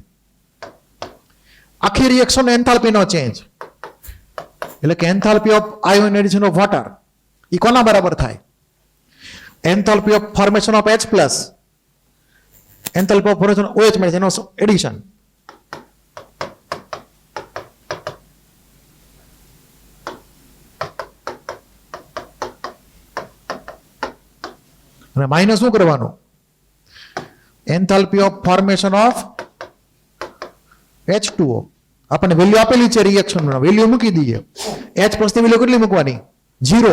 આખી રિએક્શન એન્થાલ્પીનો ચેન્જ એટલે કે enthalpy of ionisation of water એ કોના બરાબર થાય? Enthalpy of formation of H plus enthalpy of formation OH minus એનો એડિશન. અને માઇનસ શું કરવાનું? Enthalpy of formation of H2O. આપણને વેલ્યુ આપેલી છે રિએક્શન વેલ્યુ મૂકી દઈએ. H પ્લસ ની વેલ્યુ કેટલી મૂકવાની? 0.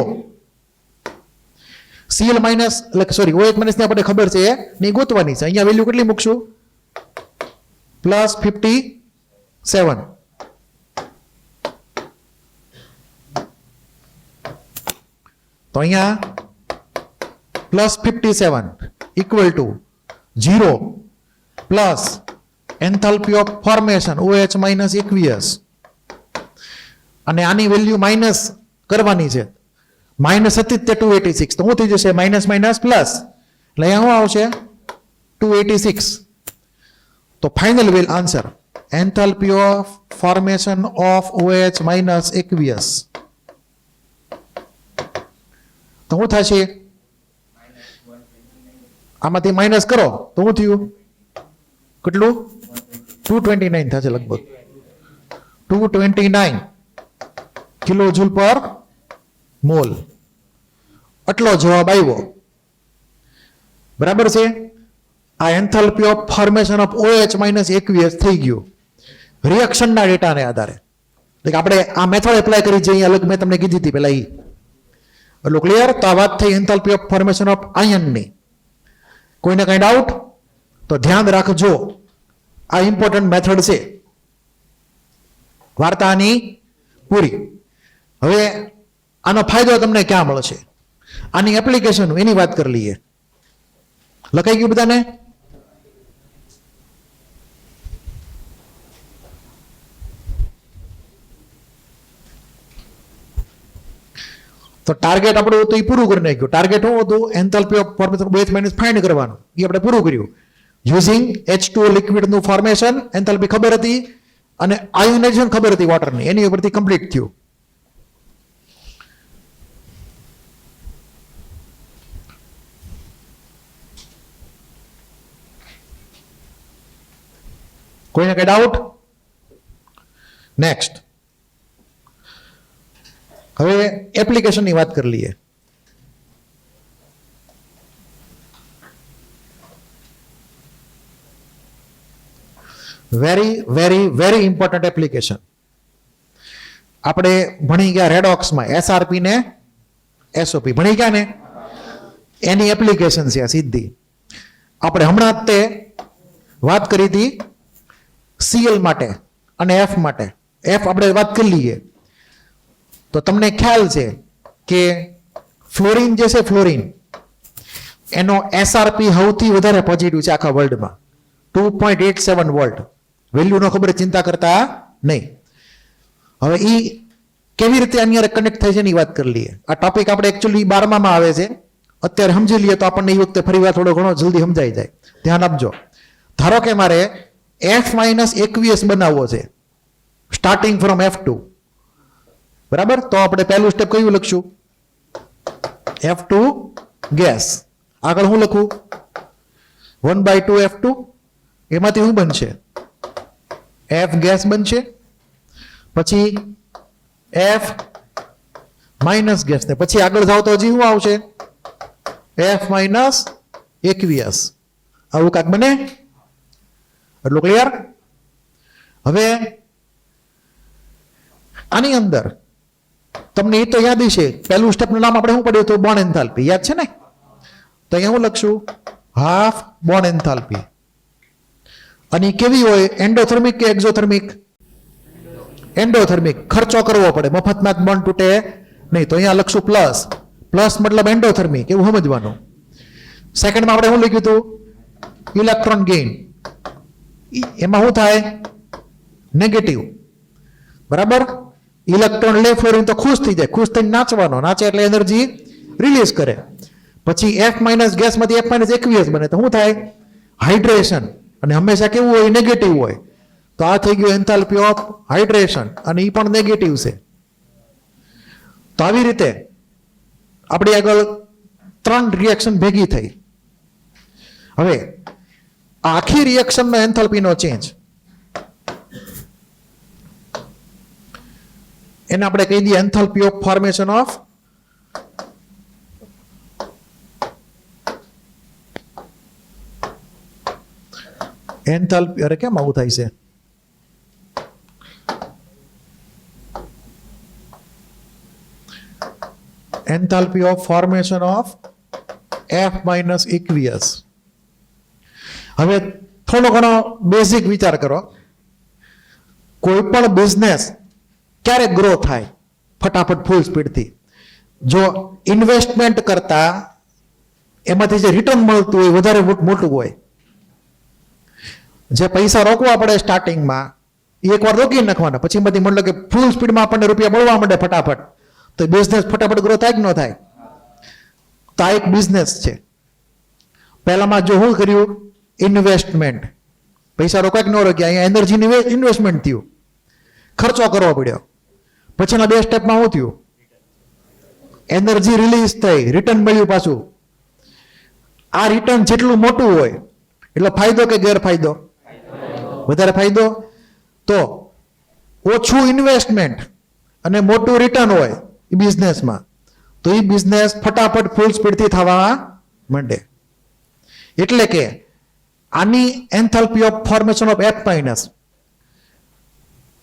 Cl માઇનસ એટલે સોરી OH માઇનસ ની આપણે ખબર છે નહીં ગોતવાની છે. અહીંયા વેલ્યુ કેટલી મૂકશું? +57. તો અહીંયા +57 equal to 0 plus enthalpy of formation OH minus aqueous અને આની વેલ્યુ માઇનસ કરવાની છે. માઇનસ હતી તે 286, તો શું થઈ જશે? માઇનસ માઇનસ પ્લસ, એટલે અહીંયા શું આવશે? 286. તો final will answer enthalpy of formation of OH minus aqueous. તો શું થશે? આમાંથી માઇનસ કરો તો શું થયું? કેટલું? 229 થશે લગભગ. 229 કિલોજૂલ પર મોલ. આટલો જવાબ આવ્યો. બરાબર છે? આ enthalpy of formation of OH minus aqueous થઈ ગયું રિએક્શનના ડેટાને આધારે. એટલે આપણે આ મેથડ એપ્લાય કરી છે, અલગ મેં તમને કીધી હતી પેલા. એટલું ક્લિયર? તો આ વાત થઈ એન્થાલ્પી ઓફ ફોર્મેશન ઓફ આયનની. કોઈને કઈ ડાઉટ? તો ધ્યાન રાખજો, આ ઇમ્પોર્ટન્ટ મેથડ છે. વાર્તાની પૂરી. હવે આનો ફાયદો તમને ક્યાં મળશે, આની એપ્લિકેશન એની વાત કરી લઈએ. લખાઈ ગયું બધાને? તો ટાર્ગેટ આપણું હતું એ પૂરું કરી નાખ્યું. ટાર્ગેટ શું હતું? Enthalpy of formation of OH minus find કરવાનું. એ આપણે પૂરું કર્યું. યુઝિંગ H2O લિક્વિડનું ફોર્મેશન એન્થાલ્પી ખબર હતી અને આયોનાઇઝેશન ખબર હતી વોટરની, એની ઉપરથી કમ્પ્લીટ થયું. કોઈને કઈ ડાઉટ? નેક્સ્ટ હવે એપ્લિકેશનની વાત કરી લઈએ. Very very very important application. આપણે ભણી ગયા રેડોક્સમાં SRP ને SOP ભણી ગયા ને, એની એપ્લિકેશન છે આ સીધી. આપણે હમણાં જ તે વાત કરી હતી Cl માટે અને F માટે. F આપણે વાત કરી લઈએ તો તમને ખ્યાલ છે કે ફ્લોરિન જે છે, ફ્લોરિન એનો SRP સૌથી વધારે પોઝિટિવ છે આખા વર્લ્ડમાં, 2.87 વોલ્ટ. વેલ્યુ નો ખબર, ચિંતા કરતા નહીં. હવે એ કેવી રીતે આની કનેક્ટ થાય છે એની વાત કરી લઈએ. આ ટોપિક આપણે એકચ્યુઅલી 12માં આવે છે, અત્યારે સમજી લઈએ તો આપણને એ વખતે ફરી વાર થોડો ઘણો જલ્દી સમજાઈ જાય. ધ્યાન આપજો. ધારો કે મારે F માઇનસ aqueous બનાવવો છે સ્ટાર્ટિંગ ફ્રોમ F2. બરાબર? તો આપણે પહેલું સ્ટેપ કયું લખશું? F2 gas. આગળ હું લખું? 1/2 F2. એમાંથી શું બનશે? F ગેસ બનશે. પછી F માઇનસ ગેસ ને પછી આગળ જાવ તો હજી શું આવશે? F minus aqueous. આવું કાંક બને? એટલું ક્લિયર? હવે આની અંદર તમને એ તો યાદ છે, પહેલું સ્ટેપનું નામ આપણે શું પડ્યું હતું? Bond enthalpy. યાદ છે ને? તો અહીંયા હું લખશું? Half bond enthalpy. અને કેવી હોય? એન્ડોથર્મિક કે એક્ઝોથર્મિક? એન્ડોથર્મિક. ખર્ચો કરવો પડે, મફતમાં જ બોન્ડ તૂટે નહીં. તો અહીંયા લખશું પ્લસ. પ્લસ મતલબ એન્ડોથર્મિક, એવું સમજવાનું. સેકન્ડમાં આપણે શું લખ્યું હતું? Electron gain. એમાં શું થાય? નેગેટિવ. બરાબર? ઇલેક્ટ્રોન લે ફ્લોરિન તો ખુશ થઈ જાય, ખુશ થઈને નાચવાનો, નાચે એટલે એનર્જી રિલીઝ કરે. પછી F માઇનસ ગેસમાંથી F માઇનસ aqueous બને તો શું થાય? હાઇડ્રેશન. અને હંમેશા કેવું હોય? નેગેટિવ હોય. તો આ થઈ ગયું એન્થાલ્પી ઓફ હાઇડ્રેશન, અને એ પણ નેગેટિવ છે. તો આવી રીતે આપણી આગળ 3 રિએક્શન ભેગી થઈ. હવે આખી રિએક્શનનો એન્થાલ્પીનો ચેન્જ એને આપણે કહી દઈએ enthalpy of formation of enthalpy. અરે કેમ આવું થાય છે? Enthalpy of formation of F minus aqueous. હવે થોડો ઘણો બેઝિક વિચાર કરો. કોઈ પણ બિઝનેસ ક્યારે ગ્રો થાય? ફટાફટ ફૂલ સ્પીડથી. જો ઇન્વેસ્ટમેન્ટ કરતા એમાંથી જે રિટર્ન મળતું હોય વધારે મોટું હોય. જે પૈસા રોકવા પડે સ્ટાર્ટિંગમાં એ એકવાર રોકી નાખવાના, પછી એમાંથી મતલબ કે ફૂલ સ્પીડમાં આપણને રૂપિયા મળવા માંડે ફટાફટ, તો બિઝનેસ ફટાફટ ગ્રો થાય કે ન થાય? તો આ એક બિઝનેસ છે. પહેલામાં જો શું કર્યું, ઇન્વેસ્ટમેન્ટ, પૈસા રોકાય કે ન રોક્યા, અહીંયા એનર્જીની ઇન્વેસ્ટમેન્ટ થયું, ખર્ચો કરવો પડ્યો. પછીના 2 સ્ટેપમાં શું થયું, એનર્જી રિલીઝ થઈ, રિટર્ન મળ્યું પાછું. આ રિટર્ન જેટલું મોટું હોય એટલો ફાયદો કે ગેરફાયદો? વધારે ફાયદો. તો ઓછું ઇન્વેસ્ટમેન્ટ અને મોટું રિટર્ન હોય એ બિઝનેસમાં, તો એ બિઝનેસ ફટાફટ ફૂલ સ્પીડથી થવા માંડે. એટલે કે આની enthalpy of formation of F minus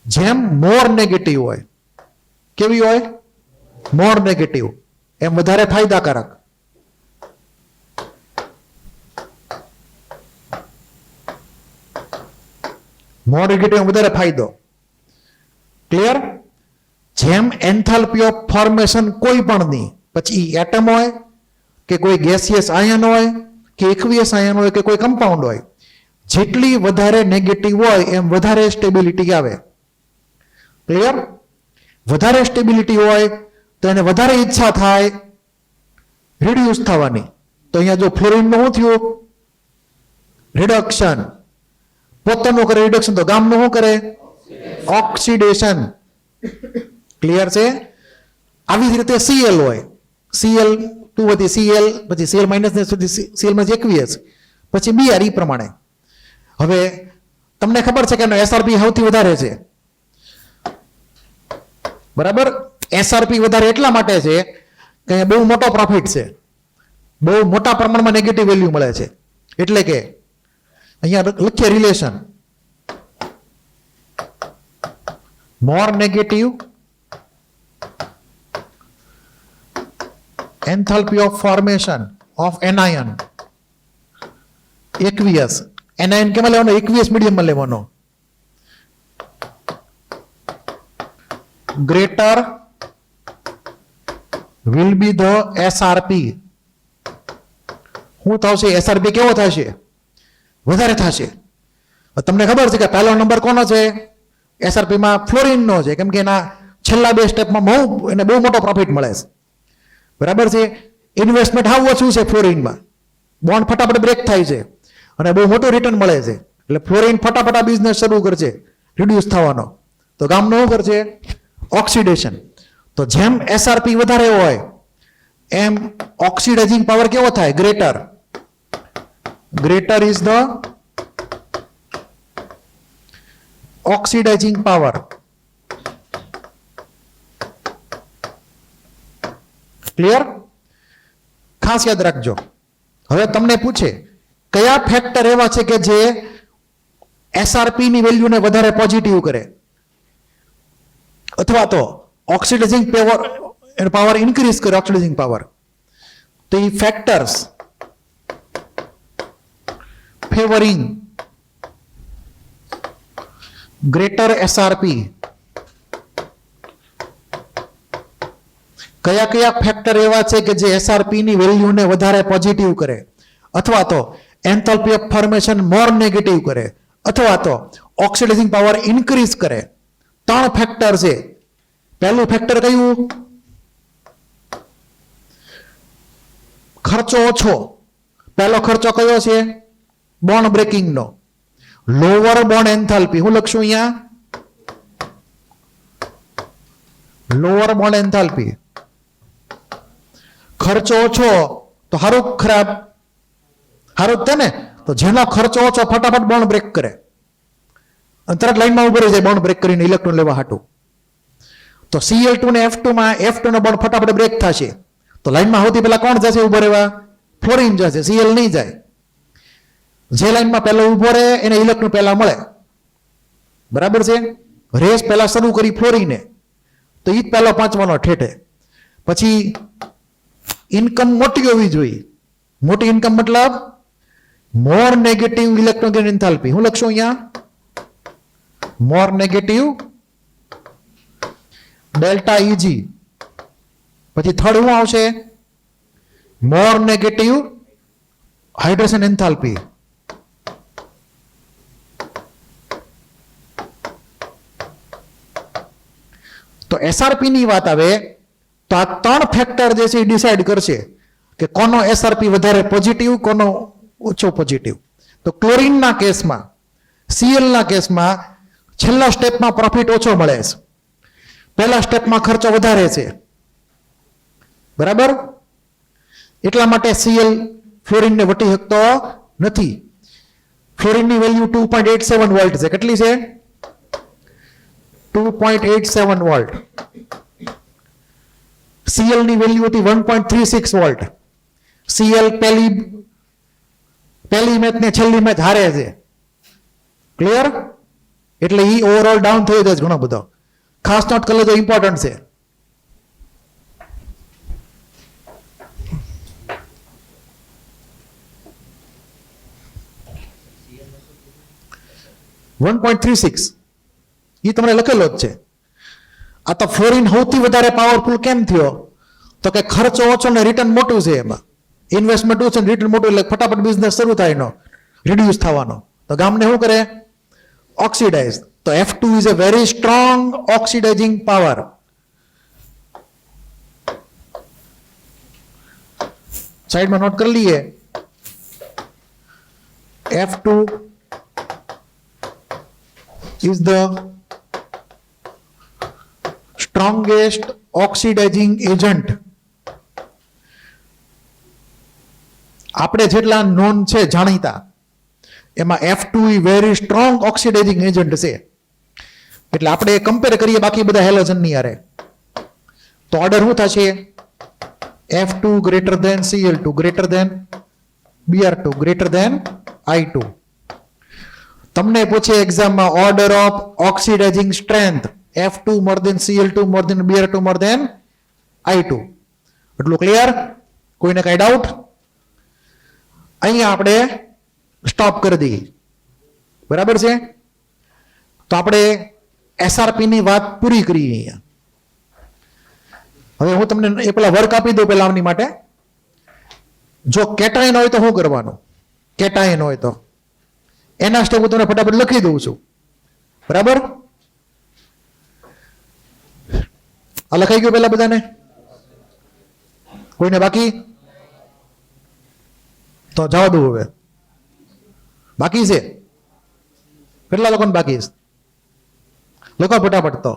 જેમ મોર નેગેટિવ હોય, કેવી હોય? મોર નેગેટિવ, એમ વધારે ફાયદાકારક. મોર નેગેટિવ વધારે ફાયદો. ક્લિયર? જેમ એન્થાલ્પી ઓફ ફોર્મેશન કોઈ પણની, પછી એટમ હોય કે કોઈ ગેસિયસ આયન હોય કે એક્વિયસ આયન હોય કે કોઈ કમ્પાઉન્ડ હોય, જેટલી વધારે નેગેટિવ હોય એમ વધારે સ્ટેબિલિટી આવે. ક્લિયર? વધારે સ્ટેબિલિટી હોય તો એને વધારે ઈચ્છા થાય રિડ્યુસ થવાની. તો અહીંયા જો ફ્લોરિનનું શું થયું? રિડક્શન. પોતાનું કરે રિડક્શન, તો ગામનું શું કરે? ઓક્સિડેશન. ક્લિયર છે? આવી જ રીતે Cl હોય, Cl2 વધી Cl, પછી Cl માઇનસ ને સુધી Cl માં એકવીએસ, પછી Br ઈ પ્રમાણે. હવે તમને ખબર છે કે એનો એસઆરપી સૌથી વધારે છે, બરાબર? એસઆરપી વધારે એટલા માટે છે કે બહુ મોટો પ્રોફિટ છે, બહુ મોટા પ્રમાણમાં નેગેટિવ વેલ્યુ મળે છે. એટલે કે અહીંયા લખીએ relation, more negative enthalpy of formation of anion aqueous. Anion કેમાં લેવાનો? એકવીએસ મીડિયમમાં લેવાનો. Greater will be the SRP. શું થશે? એસઆરપી કેવો થશે? વધારે થશે. તમને ખબર છે કે પહેલો નંબર કોનો છે? એસઆરપી માં ફ્લોરિન નો છે, કેમ કે એના છેલ્લા 2 સ્ટેપમાં એને બહુ મોટો પ્રોફિટ મળે છે. બરાબર છે? ઇન્વેસ્ટમેન્ટ હાવ ઓછું છે ફ્લોરિનમાં, બોન્ડ ફટાફટ બ્રેક થાય છે અને બહુ મોટું રિટર્ન મળે છે. એટલે ફ્લોરિન ફટાફટ આ બિઝનેસ શરૂ કરશે રિડ્યુસ થવાનો. તો ગામનો શું કરશે? ઓક્સિડેશન. તો જેમ એસઆરપી વધારે હોય એમ ઓક્સિડાઇઝિંગ પાવર કેવો થાય? Greater. Greater is the oxidising power. Clear? ખાસ યાદ રાખજો. હવે તમને પૂછે કયા ફેક્ટર એવા છે કે જે એસઆરપી ની વેલ્યુને વધારે પોઝિટિવ કરે અથવા તો ઓક્સિડાઇઝિંગ પાવર ઇન્ક્રીઝ કરે, ઓક્સિડાઇઝિંગ પાવર. તો એ ફેક્ટર્સ ફેવરિંગ ગ્રેટર એસઆરપી. કયા કયા ફેક્ટર એવા છે કે જે એસઆરપી ની વેલ્યુને વધારે પોઝિટિવ કરે અથવા તો enthalpy of formation more negative કરે અથવા તો ઓક્સિડાઇઝિંગ પાવર ઇન્ક્રીઝ કરે? 3 ફેક્ટર છે. પહેલું ફેક્ટર કયું? ખર્ચો ઓછો. પહેલો ખર્ચો કયો છે? બોન્ડ બ્રેકિંગ નો. Lower bond enthalpy. હું લખશું અહીંયા? Lower bond enthalpy. ખર્ચો ઓછો તો સારું ખરાબ? સારું જ ને. તો જેનો ખર્ચો ઓછો ફટાફટ બોન્ડ બ્રેક કરે અને તરત લાઈનમાં ઉભો રહી જાય બોન્ડ બ્રેક કરીને ઇલેક્ટ્રોન લેવા હાટું. તો Cl2 ને F2 માં F2 નો બોન્ડ ફટાફટ બ્રેક થશે, તો લાઈનમાં સૌથી પહેલા કોણ જશે ઉભો રહેવા? ફ્લોરિન જશે, Cl નહીં જાય. જે લાઈનમાં પહેલો ઉભો રહે એને ઇલેક્ટ્રોન પહેલા મળે. બરાબર છે? રેસ પહેલા શરૂ કરી ફ્લોરિને, તો ઈ જ પહેલો પાંચવાનો ઠેઠે. પછી ઇન્કમ મોટી હોવી જોઈએ. મોટી ઇન્કમ મતલબ મોર નેગેટિવ ઇલેક્ટ્રોન એન્થાલ્પી. હું લખશું અહીંયા? મોર નેગેટિવ ડેલ્ટા Eg. પછી થર્ડ શું આવશે? મોર નેગેટિવ હાઇડ્રેશન એન્થાલ્પી. તો એસઆરપી ની વાત આવે તો આ 3 ફેક્ટર જે છે એ ડિસાઈડ કરશે કે કોનો એસઆરપી વધારે પોઝિટિવ, કોનો ઓછો પોઝિટિવ. તો ક્લોરીનના કેસમાં, સીએલના કેસમાં છેલ્લા સ્ટેપમાં પ્રોફિટ ઓછો મળે છે, પહેલા સ્ટેપમાં ખર્ચો વધારે છે, બરાબર. એટલા માટે સીએલ ફ્લોરિનને વટી શકતો નથી. ફ્લોરિનની વેલ્યુ 2.87 વોલ્ટ છે. કેટલી છે? 2.87 વોલ્ટ. સીએલ ની વેલ્યુ હતી 1.36 વોલ્ટ. સીએલ પહેલી મેચ ને છેલ્લી મેચ હારે છે. ક્લિયર? એટલે ઈ ઓવરઓલ ડાઉન થઈ જાય છે ઘણો બધો. ખાસ નોટ કરી લેજો, ઇમ્પોર્ટન્ટ છે. .36 એ તમને લખેલો જ છે. આ તો ફ્લોરિન સૌથી વધારે પાવરફુલ કેમ થયો? તો કે ખર્ચો ઓછો ને રિટર્ન મોટું છે. એમાં ઇન્વેસ્ટમેન્ટ ઓછું ને રિટર્ન મોટું, એટલે ફટાફટ બિઝનેસ શરૂ થાય એનો, રિડ્યુસ થવાનો. તો ગામને શું કરે? ઓક્સિડાઇઝ. તો F2 is a very strong oxidising power. સાઈડમાં નોટ કરી લઈએ. F2 is the strongest oxidizing agent. આપણે જેટલા નોન છે જાણીતા, એમાં F2 એ વેરી સ્ટ્રોંગ ઓક્સિડાઇઝિંગ એજન્ટ છે. એટલે આપણે કમ્પેર કરીએ બાકી બધા હેલોજન ની હારે, તો ઓર્ડર શું થશે? F2 greater than Cl2 greater than Br2 greater than I2. તમને પૂછે એક્ઝામમાં order of oxidising strength, F2 more than Cl2 more than Br2 more than I2. એટલું ક્લિયર? કોઈને કઈ ડાઉટ? અહીંયા આપણે સ્ટોપ કરી દઈએ, બરાબર છે. તો આપણે એસઆરપી ની વાત પૂરી કરી અહીંયા. હવે હું તમને એ પેલા વર્ક આપી દઉં પેલા આમની માટે. જો કેટાયન હોય તો શું કરવાનું? કેટાયન હોય તો એના સ્ટેપ હું તમને ફટાફટ લખી દઉં છું, બરાબર. આ લખાઈ ગયું પેલા બધાને? કોઈને બાકી? તો જવા દઉં હવે. બાકી છે? કેટલા લોકોને બાકી છે? લખો ફટાફટ તો.